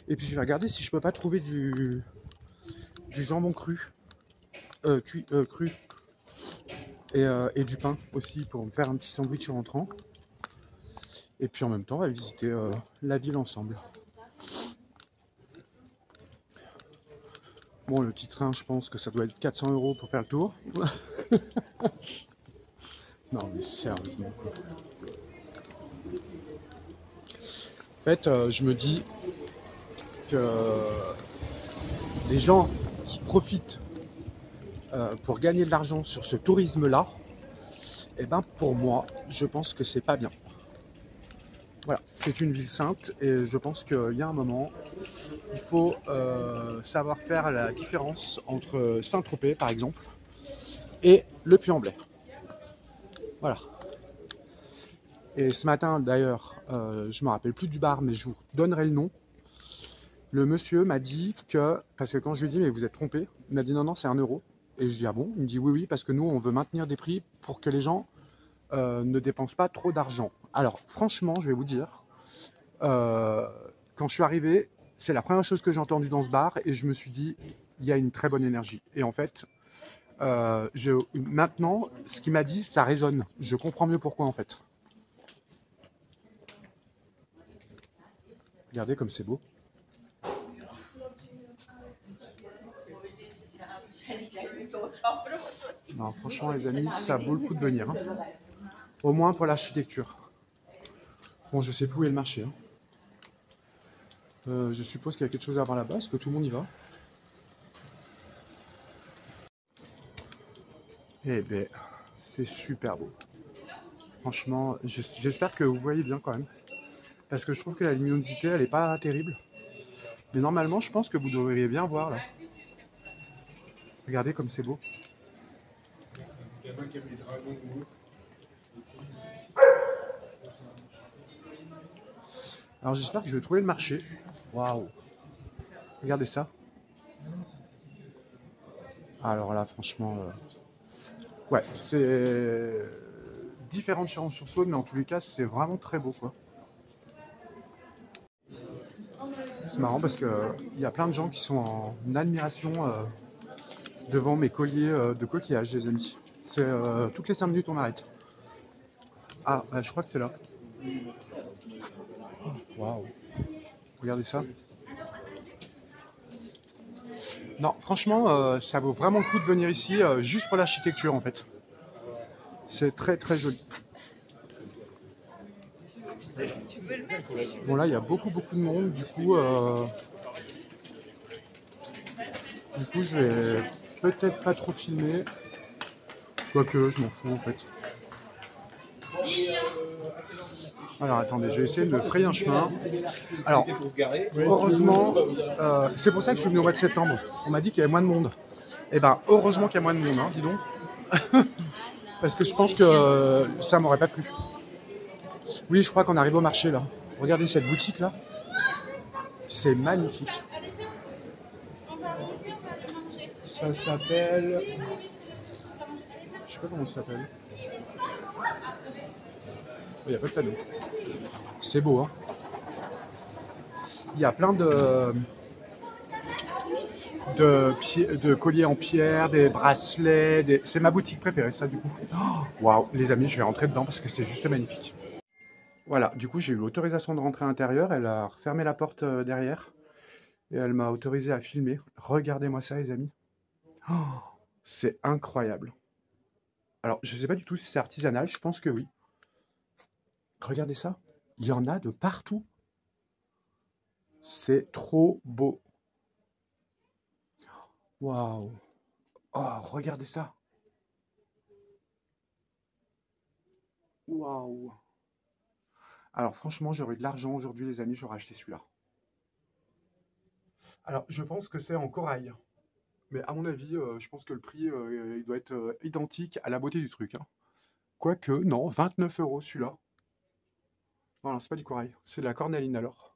Et puis je vais regarder si je peux pas trouver du jambon cru. Cru. Et du pain aussi pour me faire un petit sandwich en rentrant. Et puis en même temps on va visiter la ville ensemble. Bon, le petit train, je pense que ça doit être 400 € pour faire le tour. Non, mais sérieusement, quoi. En fait, je me dis que les gens qui profitent pour gagner de l'argent sur ce tourisme-là, eh ben pour moi, je pense que c'est pas bien. Voilà, c'est une ville sainte et je pense qu'il y a un moment, il faut savoir faire la différence entre Saint-Tropez, par exemple, et le Puy-en-Velay. Voilà. Et ce matin, d'ailleurs, je me rappelle plus du bar, mais je vous donnerai le nom. Le monsieur m'a dit que, parce que quand je lui ai dit, mais vous êtes trompé, il m'a dit non, non, c'est 1 €. Et je dis, ah bon? Il me dit, oui, oui, parce que nous, on veut maintenir des prix pour que les gens ne dépensent pas trop d'argent. Alors, franchement, je vais vous dire, quand je suis arrivé, c'est la première chose que j'ai entendue dans ce bar et je me suis dit, il y a une très bonne énergie. Et en fait, maintenant, ce qu'il m'a dit, ça résonne. Je comprends mieux pourquoi en fait. Regardez comme c'est beau. Non, franchement, les amis, ça vaut le coup de venir. Hein. Au moins pour l'architecture. Bon, je sais plus où est le marché. Hein. Je suppose qu'il y a quelque chose à voir là-bas. Est-ce que tout le monde y va? Eh bien, c'est super beau. Franchement, j'espère que vous voyez bien quand même. Parce que je trouve que la luminosité, elle n'est pas terrible. Mais normalement, je pense que vous devriez bien voir là. Regardez comme c'est beau. Alors j'espère que je vais trouver le marché. Waouh! Regardez ça. Alors là, franchement, ouais, c'est différent de Chalon-sur-Saône, mais en tous les cas, c'est vraiment très beau, quoi. C'est marrant parce que il y a plein de gens qui sont en admiration devant mes colliers de coquillages, les amis. C'est toutes les 5 minutes, on arrête. Ah, je crois que c'est là. Waouh! Regardez ça. Non, franchement, ça vaut vraiment le coup de venir ici juste pour l'architecture en fait. C'est très très joli. Bon là, il y a beaucoup de monde. Du coup, je vais peut-être pas trop filmer. Quoique, je m'en fous en fait. Alors attendez, je vais essayer de me frayer un chemin. Alors, heureusement, c'est pour ça que je suis venu au mois de septembre. On m'a dit qu'il y avait moins de monde. Et ben, heureusement qu'il y a moins de monde, hein, dis donc. Parce que je pense que ça m'aurait pas plu. Oui, je crois qu'on arrive au marché là. Regardez cette boutique là. C'est magnifique. Ça s'appelle... Je sais pas comment ça s'appelle. Il n'y a pas de panneau. C'est beau, hein. Il y a plein de colliers en pierre, des bracelets. C'est ma boutique préférée, ça, du coup. Waouh, les amis, je vais rentrer dedans parce que c'est juste magnifique. Voilà, du coup, j'ai eu l'autorisation de rentrer à l'intérieur. Elle a refermé la porte derrière. Et elle m'a autorisé à filmer. Regardez-moi ça, les amis. Oh, c'est incroyable. Alors, je ne sais pas du tout si c'est artisanal. Je pense que oui. Regardez ça. Il y en a de partout. C'est trop beau. Waouh. Oh, regardez ça. Waouh. Alors franchement, j'aurais eu de l'argent aujourd'hui, les amis, j'aurais acheté celui-là. Alors, je pense que c'est en corail. Mais à mon avis, je pense que le prix, il doit être identique à la beauté du truc, hein. Quoique, non, 29 € celui-là. Non, non, c'est pas du corail, c'est de la cornaline alors.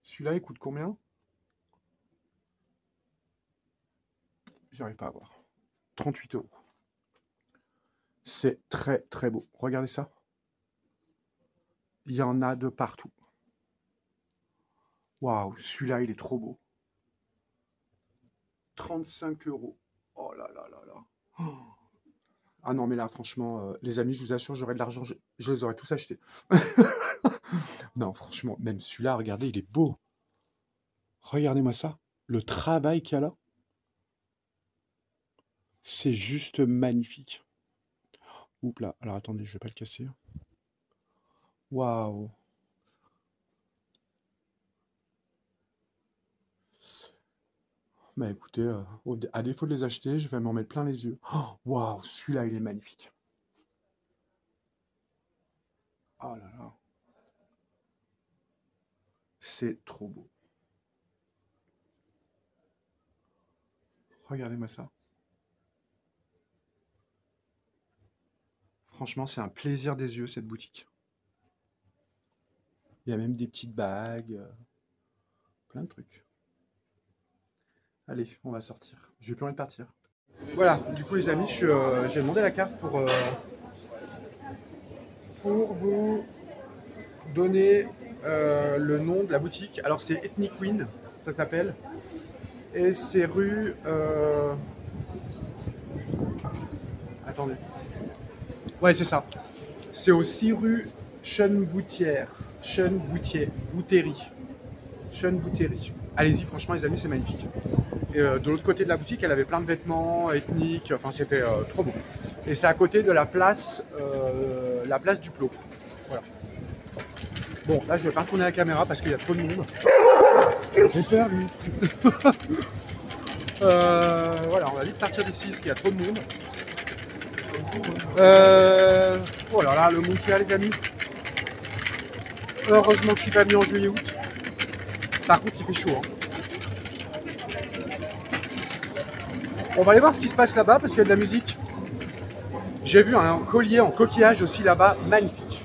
Celui-là, il coûte combien? J'arrive pas à voir. 38 €. C'est très très beau. Regardez ça. Il y en a de partout. Waouh, celui-là, il est trop beau. 35 €. Oh là là là là. Oh. Ah non, mais là, franchement, les amis, je vous assure, j'aurais de l'argent, je les aurais tous achetés. Non, franchement, même celui-là, regardez, il est beau. Regardez-moi ça. Le travail qu'il y a là. C'est juste magnifique. Oups là, alors attendez, je vais pas le casser. Waouh. Bah écoutez, à défaut de les acheter, je vais m'en mettre plein les yeux. Oh, waouh, celui-là, il est magnifique. Oh là là. C'est trop beau. Regardez-moi ça. Franchement, c'est un plaisir des yeux, cette boutique. Il y a même des petites bagues, plein de trucs. Allez, on va sortir. J'ai plus envie de partir. Voilà, du coup les amis, j'ai demandé la carte pour vous donner le nom de la boutique. Alors c'est Ethnic Queen, ça s'appelle. Et c'est rue... Attendez. Ouais, c'est ça. C'est aussi rue Chenboutière. Boutéry. Allez-y, franchement les amis, c'est magnifique. Et de l'autre côté de la boutique, elle avait plein de vêtements ethniques, enfin c'était trop beau. Et c'est à côté de la place du Plot. Voilà. Bon, là je vais pas retourner la caméra parce qu'il y a trop de monde. J'ai peur lui. Voilà, on va vite partir d'ici parce qu'il y a trop de monde. Oh là là, le monde qu'il y a les amis. Heureusement que je suis pas venu en juillet-août. Par contre il fait chaud, hein. On va aller voir ce qui se passe là-bas parce qu'il y a de la musique. J'ai vu un collier en coquillage aussi là-bas, magnifique.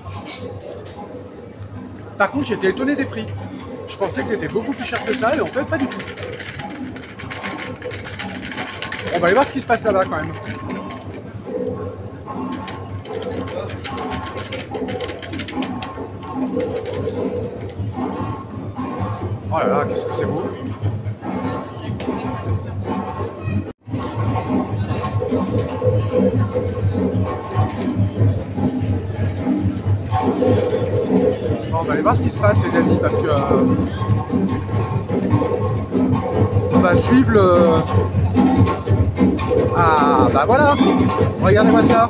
Par contre, j'étais étonné des prix. Je pensais que c'était beaucoup plus cher que ça, et en fait, pas du tout. On va aller voir ce qui se passe là-bas quand même. Oh là là, qu'est-ce que c'est beau. Bon, on va aller voir ce qui se passe les amis parce que on va suivre le... Ah bah voilà, regardez-moi ça.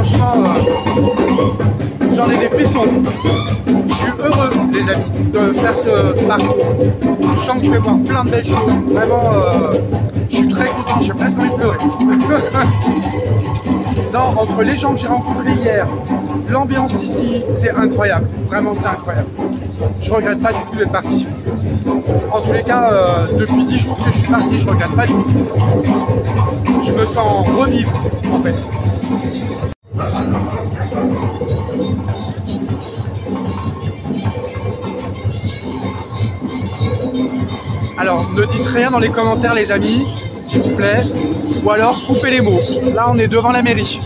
franchement, j'en ai des frissons. Je suis heureux, les amis, de faire ce parcours. Je sens que je vais voir plein de belles choses. Vraiment, je suis très content, j'ai presque envie de pleurer. Non, entre les gens que j'ai rencontrés hier, l'ambiance ici, c'est incroyable. Vraiment, c'est incroyable. Je regrette pas du tout d'être parti. En tous les cas, depuis 10 jours que je suis parti, je regrette pas du tout. Je me sens revivre, en fait. Alors, ne dites rien dans les commentaires, les amis, s'il vous plaît, ou alors coupez les mots. Là, on est devant la mairie.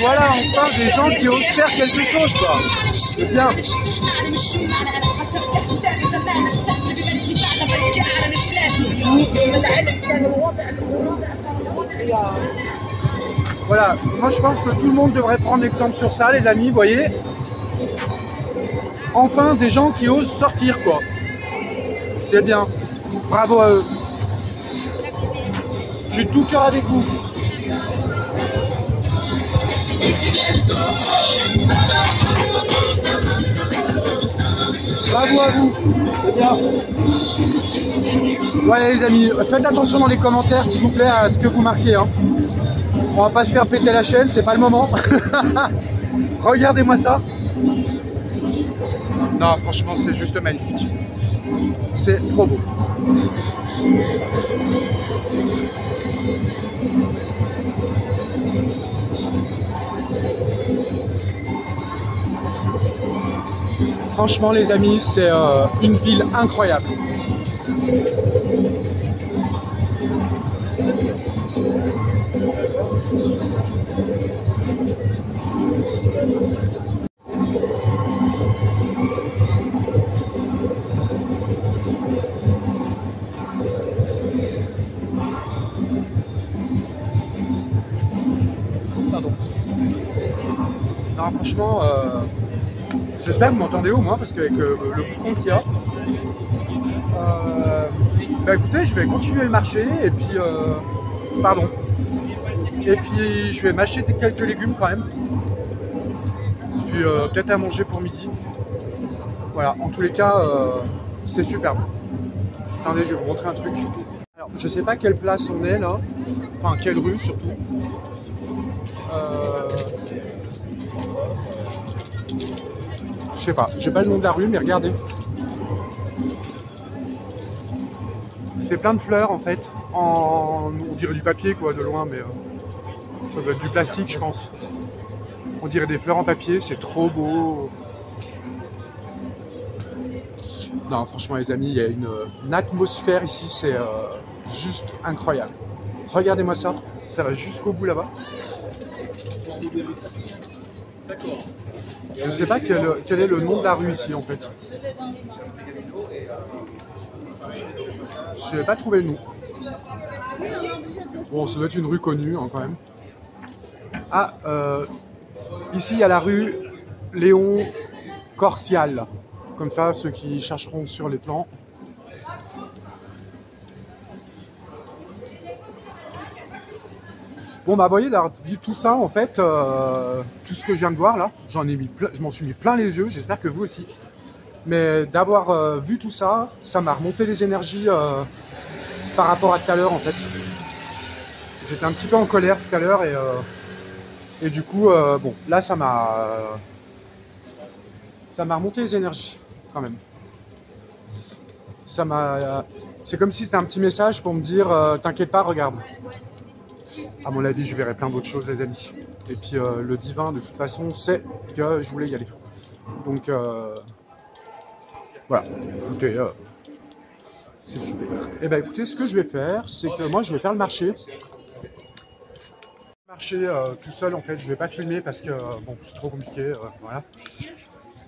Voilà, enfin des gens qui osent faire quelque chose, quoi. C'est bien. Voilà, moi je pense que tout le monde devrait prendre exemple sur ça, les amis, vous voyez. Enfin, des gens qui osent sortir, quoi. C'est bien. Bravo à eux. Je suis de tout cœur avec vous. Bravo à vous, c'est bien. Voilà les amis, faites attention dans les commentaires s'il vous plaît à ce que vous marquez. Hein. On va pas se faire péter la chaîne, c'est pas le moment. Regardez-moi ça. Non, franchement, c'est juste magnifique. C'est trop beau. Franchement les amis, c'est une ville incroyable. Pardon. Non, franchement, j'espère que vous m'entendez au moins, parce qu'avec le boucan qu'il y a, bah écoutez, je vais continuer le marché et puis, pardon, et puis je vais m'acheter quelques légumes quand même, puis peut-être à manger pour midi. Voilà, en tous les cas, c'est superbe. Attendez, je vais vous montrer un truc. Alors, je sais pas quelle place on est là, enfin quelle rue surtout. Je sais pas, j'ai pas le nom de la rue, mais regardez. C'est plein de fleurs en fait, on dirait du papier quoi de loin, mais ça doit être du plastique je pense. On dirait des fleurs en papier, c'est trop beau. Non franchement les amis, il y a une atmosphère ici, c'est juste incroyable. Regardez-moi ça, ça va jusqu'au bout là-bas. Je sais pas quel est le nom de la rue ici en fait. Je n'ai pas trouvé le nom. Bon, ça doit être une rue connue hein, quand même. Ah, ici il y a la rue Léon Corsial. Comme ça, ceux qui chercheront sur les plans. Bon bah vous voyez, d'avoir vu tout ça en fait, tout ce que je viens de voir là, je m'en suis mis plein les yeux, j'espère que vous aussi. Mais d'avoir vu tout ça, ça m'a remonté les énergies par rapport à tout à l'heure en fait. J'étais un petit peu en colère tout à l'heure et du coup, bon, là ça m'a remonté les énergies quand même. C'est comme si c'était un petit message pour me dire, t'inquiète pas, regarde. À mon avis, je verrai plein d'autres choses, les amis. Et puis, le divin, de toute façon, sait que je voulais y aller. Donc, voilà. Écoutez, c'est super. Et ben, écoutez, ce que je vais faire, c'est que moi, je vais faire le marché. Tout seul, en fait, je vais pas filmer parce que, bon, c'est trop compliqué, voilà.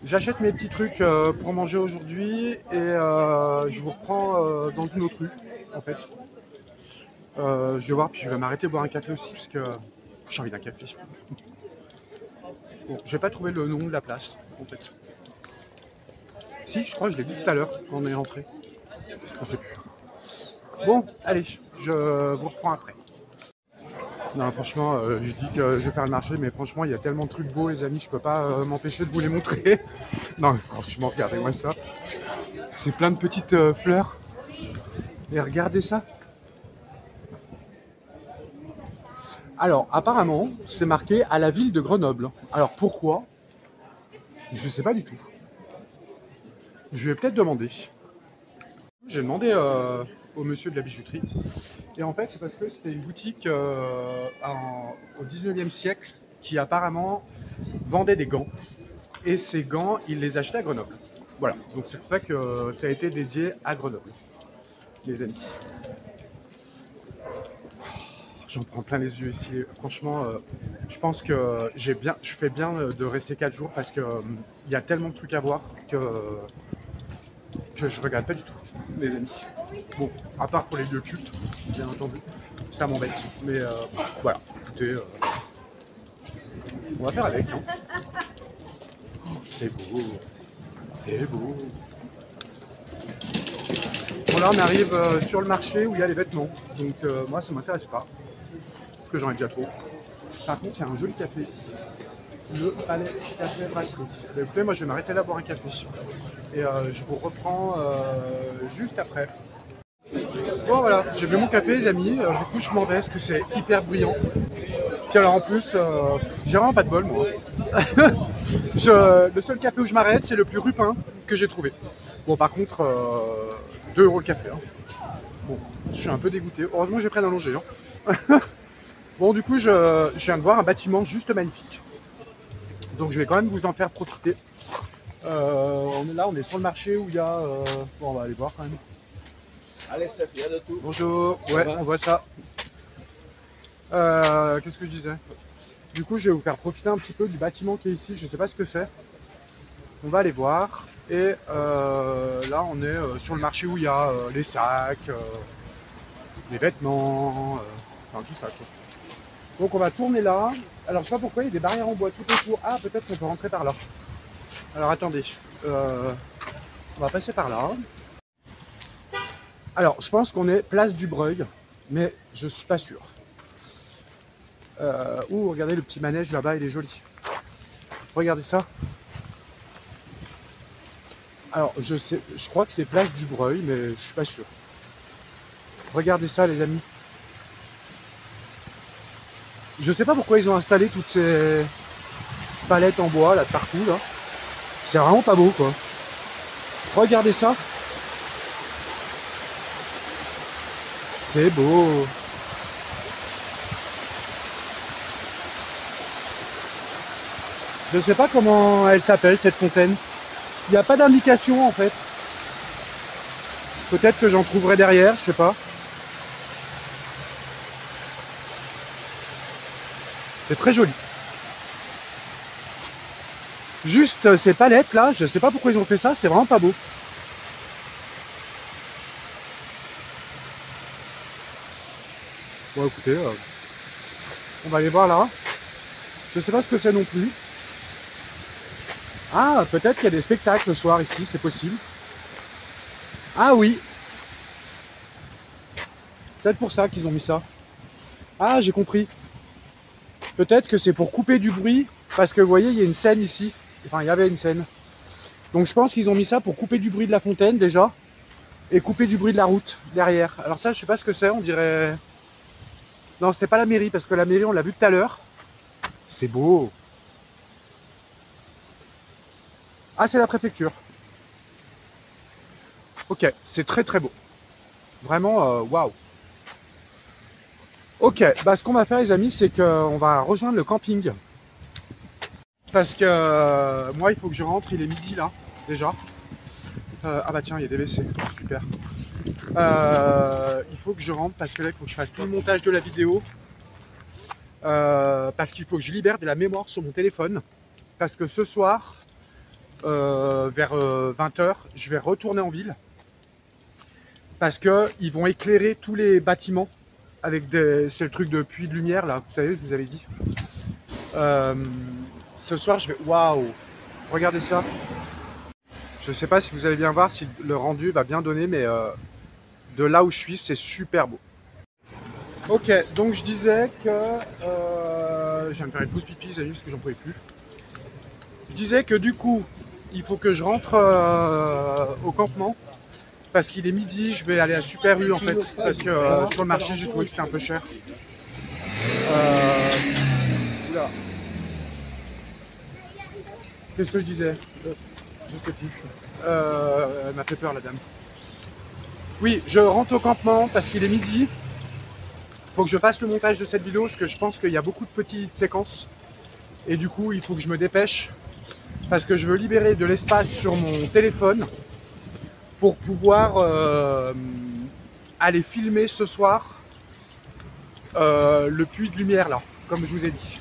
J'achète mes petits trucs pour manger aujourd'hui et je vous reprends dans une autre rue en fait. Je vais voir, puis je vais m'arrêter boire un café aussi parce que j'ai envie d'un café. Bon, j'ai pas trouvé le nom de la place en fait. Si, je crois que je l'ai dit tout à l'heure quand on est rentré. Je sais plus. Bon, allez, je vous reprends après. Non, franchement, je dis que je vais faire le marché, mais franchement, il y a tellement de trucs beaux, les amis, je peux pas m'empêcher de vous les montrer. Non, franchement, regardez-moi ça. C'est plein de petites fleurs. Et regardez ça. Alors, apparemment, c'est marqué à la ville de Grenoble. Alors, pourquoi? Je sais pas du tout. Je vais peut-être demander. J'ai demandé au monsieur de la bijouterie. Et en fait, c'est parce que c'était une boutique au 19e siècle qui apparemment vendait des gants. Et ces gants, il les achetait à Grenoble. Voilà, donc c'est pour ça que ça a été dédié à Grenoble, les amis. J'en prends plein les yeux ici. Franchement, je pense que je fais bien de rester 4 jours parce que il y a tellement de trucs à voir que je regarde pas du tout, les amis. Bon, à part pour les lieux cultes, bien entendu, ça m'embête. Mais voilà, écoutez, on va faire avec. Hein. Oh, c'est beau, c'est beau. Bon là, on arrive sur le marché où il y a les vêtements. Donc moi, ça m'intéresse pas, parce que j'en ai déjà trop. Par contre, il y a un joli café ici. Le Palais Café Brasserie. Bah, écoutez, moi je vais m'arrêter là boire un café. Et je vous reprends juste après. Bon voilà, j'ai bu mon café les amis, du coup je m'en vais parce que c'est hyper bruyant. Puis alors en plus, j'ai vraiment pas de bol moi. Le seul café où je m'arrête, c'est le plus rupin que j'ai trouvé. Bon par contre, 2 € le café. Hein. Bon, je suis un peu dégoûté. Heureusement que j'ai pris un allongé. Hein. Bon du coup, je viens de voir un bâtiment juste magnifique. Donc je vais quand même vous en faire profiter. On est là, on est sur le marché où il y a... Bon, on va aller voir quand même. Allez, Steph, il y a de tout. Bonjour, ouais, on voit ça. Qu'est-ce que je disais? Du coup, je vais vous faire profiter un petit peu du bâtiment qui est ici. Je sais pas ce que c'est. On va aller voir. Et là, on est sur le marché où il y a les sacs, les vêtements, enfin tout ça. Quoi. Donc on va tourner là. Alors je sais pas pourquoi il y a des barrières en bois tout autour. Ah, peut-être qu'on peut rentrer par là. Alors attendez, on va passer par là. Alors je pense qu'on est place du Breuil, mais je suis pas sûr. Regardez le petit manège là-bas, il est joli. Regardez ça. Alors je crois que c'est place du Breuil, mais je suis pas sûr. Regardez ça les amis. Je sais pas pourquoi ils ont installé toutes ces palettes en bois là de partout là. C'est vraiment pas beau quoi. Regardez ça. C'est beau. Je sais pas comment elle s'appelle cette fontaine. Il n'y a pas d'indication en fait. Peut-être que j'en trouverai derrière, je sais pas. C'est très joli. Juste ces palettes là, je sais pas pourquoi ils ont fait ça, c'est vraiment pas beau. Bon écoutez, on va aller voir là. Je sais pas ce que c'est non plus. Ah, peut-être qu'il y a des spectacles le soir ici, c'est possible. Ah oui. Peut-être pour ça qu'ils ont mis ça. Ah, j'ai compris. Peut-être que c'est pour couper du bruit, parce que vous voyez, il y a une scène ici. Enfin, il y avait une scène. Donc je pense qu'ils ont mis ça pour couper du bruit de la fontaine déjà, et couper du bruit de la route derrière. Alors ça, je sais pas ce que c'est, on dirait... Non, c'était pas la mairie, parce que la mairie, on l'a vu tout à l'heure. C'est beau. Ah, c'est la préfecture. Ok, c'est très très beau. Vraiment, waouh. Ok, bah ce qu'on va faire les amis, c'est qu'on va rejoindre le camping. Parce que moi, il faut que je rentre, il est midi là, déjà. Ah bah tiens, il y a des WC, super. Il faut que je rentre parce que là, il faut que je fasse tout le montage de la vidéo. Parce qu'il faut que je libère de la mémoire sur mon téléphone. Parce que ce soir, vers 20 h, je vais retourner en ville. Parce qu'ils vont éclairer tous les bâtiments avec des... C'est le truc de puits de lumière là, vous savez, je vous avais dit. Ce soir, je vais... Waouh! Regardez ça. Je sais pas si vous allez bien voir, si le rendu va bien donner, mais de là où je suis, c'est super beau. Ok, donc je disais que... je viens de faire une pause pipi, les amis, parce que j'en pouvais plus. Je disais que du coup, il faut que je rentre au campement. Parce qu'il est midi, je vais aller à Super U en fait. Parce que sur le marché, j'ai trouvé que c'était un peu cher. Oula. Qu'est-ce que je disais? Je sais plus. Elle m'a fait peur la dame. Oui, je rentre au campement parce qu'il est midi. Il faut que je fasse le montage de cette vidéo parce que je pense qu'il y a beaucoup de petites séquences. Et du coup, il faut que je me dépêche. Parce que je veux libérer de l'espace sur mon téléphone pour pouvoir aller filmer ce soir le puits de lumière là, comme je vous ai dit.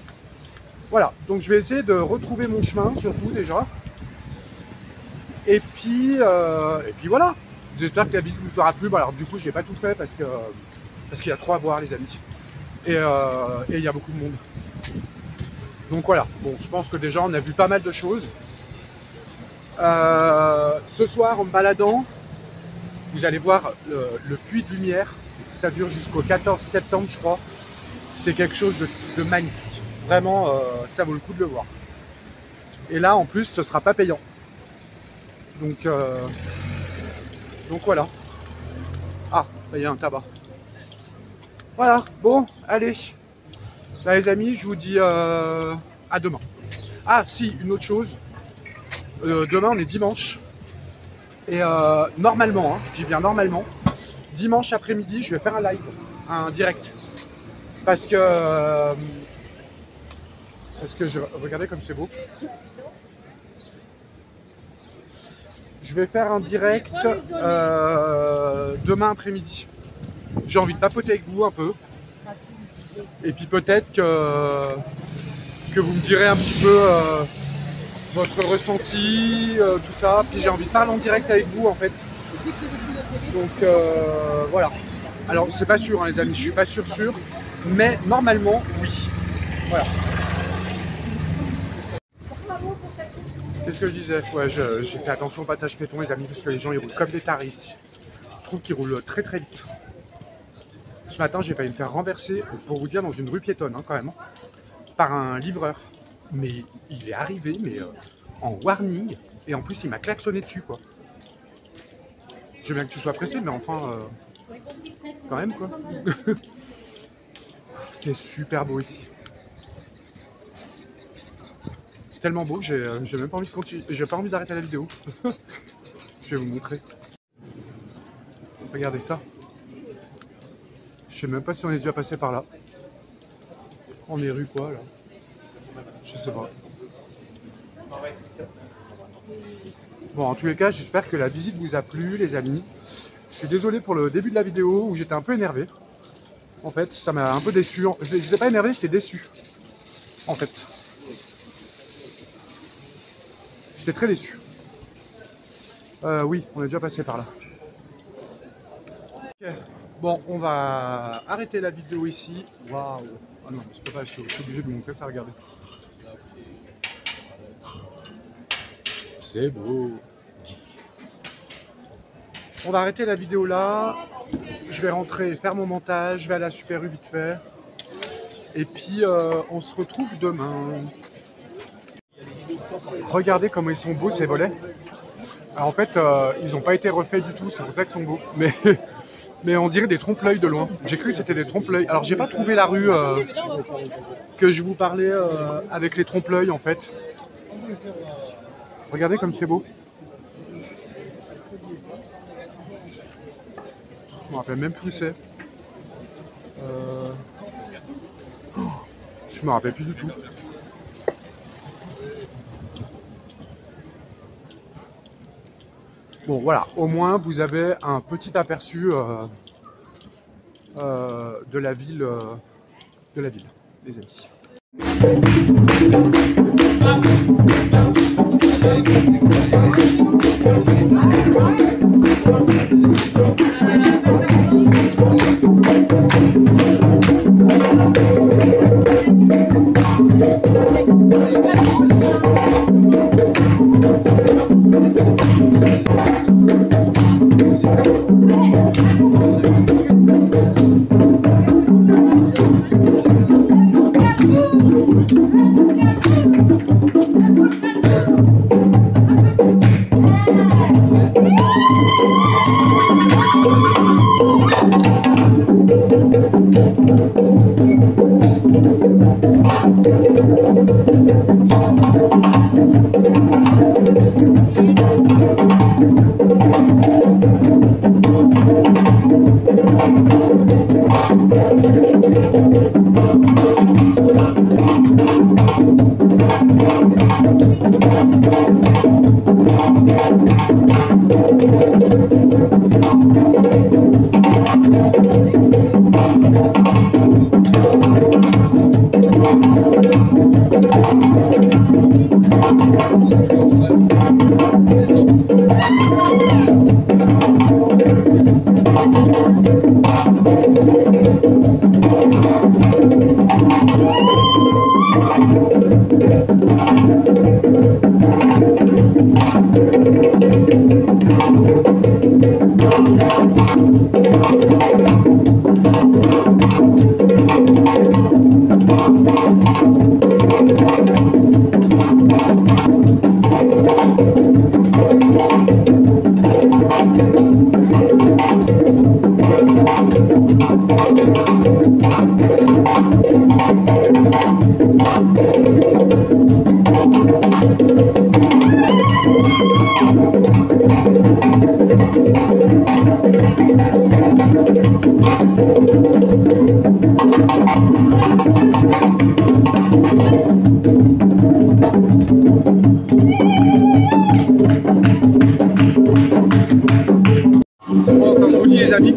Voilà, donc je vais essayer de retrouver mon chemin surtout déjà. Et puis voilà. J'espère que la visite vous aura plu. Bon, alors du coup, j'ai pas tout fait parce qu'il y a trop à voir, les amis. Et il y a beaucoup de monde. Donc voilà. Bon, je pense que déjà on a vu pas mal de choses. Ce soir, en me baladant, vous allez voir le puits de lumière. Ça dure jusqu'au 14 septembre, je crois. C'est quelque chose de magnifique. Vraiment, ça vaut le coup de le voir. Et là, en plus, ce sera pas payant. Donc voilà. Ah, il y a un tabac. Voilà, bon, allez. Là, les amis, je vous dis à demain. Ah, si, une autre chose. Demain, on est dimanche. Et normalement, hein, je dis bien normalement, dimanche après-midi, je vais faire un live, un direct. Parce que regardez comme c'est beau. Je vais faire un direct demain après-midi. J'ai envie de papoter avec vous un peu. Et puis peut-être que vous me direz un petit peu votre ressenti, tout ça. Puis j'ai envie de parler en direct avec vous en fait. Donc voilà. Alors c'est pas sûr hein, les amis, je suis pas sûr. Mais normalement oui. Voilà. Qu'est-ce que je disais? Ouais, j'ai fait attention au passage piéton les amis, parce que les gens ils roulent comme des tarés ici. Je trouve qu'ils roulent très très vite. Ce matin j'ai failli me faire renverser, pour vous dire, dans une rue piétonne hein, quand même, par un livreur. Mais il est arrivé mais en warning, et en plus il m'a klaxonné dessus quoi. Je veux bien que tu sois pressé, mais enfin quand même quoi. C'est super beau ici. C'est tellement beau que j'ai même pas envie de continuer. J'ai pas envie d'arrêter la vidéo. Je vais vous montrer. Regardez ça. Je sais même pas si on est déjà passé par là. On est rue quoi là? Je sais pas. Bon, en tous les cas, j'espère que la visite vous a plu, les amis. Je suis désolé pour le début de la vidéo où j'étais un peu énervé. En fait, ça m'a un peu déçu. J'étais pas énervé, j'étais déçu. En fait. J'étais très déçu. Oui, on est déjà passé par là. Okay. Bon, on va arrêter la vidéo ici. Waouh! Ah non, je peux pas, je suis obligé de vous montrer ça, regardez. C'est beau. On va arrêter la vidéo là. Je vais rentrer, faire mon montage, je vais aller à la Super U vite fait. Et puis on se retrouve demain. Regardez comment ils sont beaux ces volets. Alors en fait, ils n'ont pas été refaits du tout, c'est pour ça qu'ils sont beaux. Mais on dirait des trompe-l'œil de loin. J'ai cru que c'était des trompe-l'œil. Alors j'ai pas trouvé la rue que je vous parlais avec les trompe-l'œil en fait. Regardez comme c'est beau. Je me rappelle même plus où c'est. Je me rappelle plus du tout. Bon voilà, au moins vous avez un petit aperçu de la ville, les amis.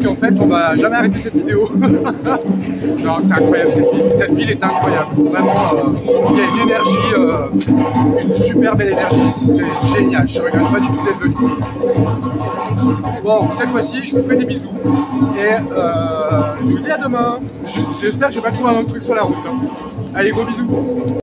En fait on va jamais arrêter cette vidéo. Non, c'est incroyable cette ville est incroyable, vraiment il y a une énergie, une super belle énergie, c'est génial, je regrette pas du tout d'être venu. Bon, cette fois-ci je vous fais des bisous et je vous dis à demain. J'espère que je vais pas trouver un autre truc sur la route, hein. Allez, gros bisous.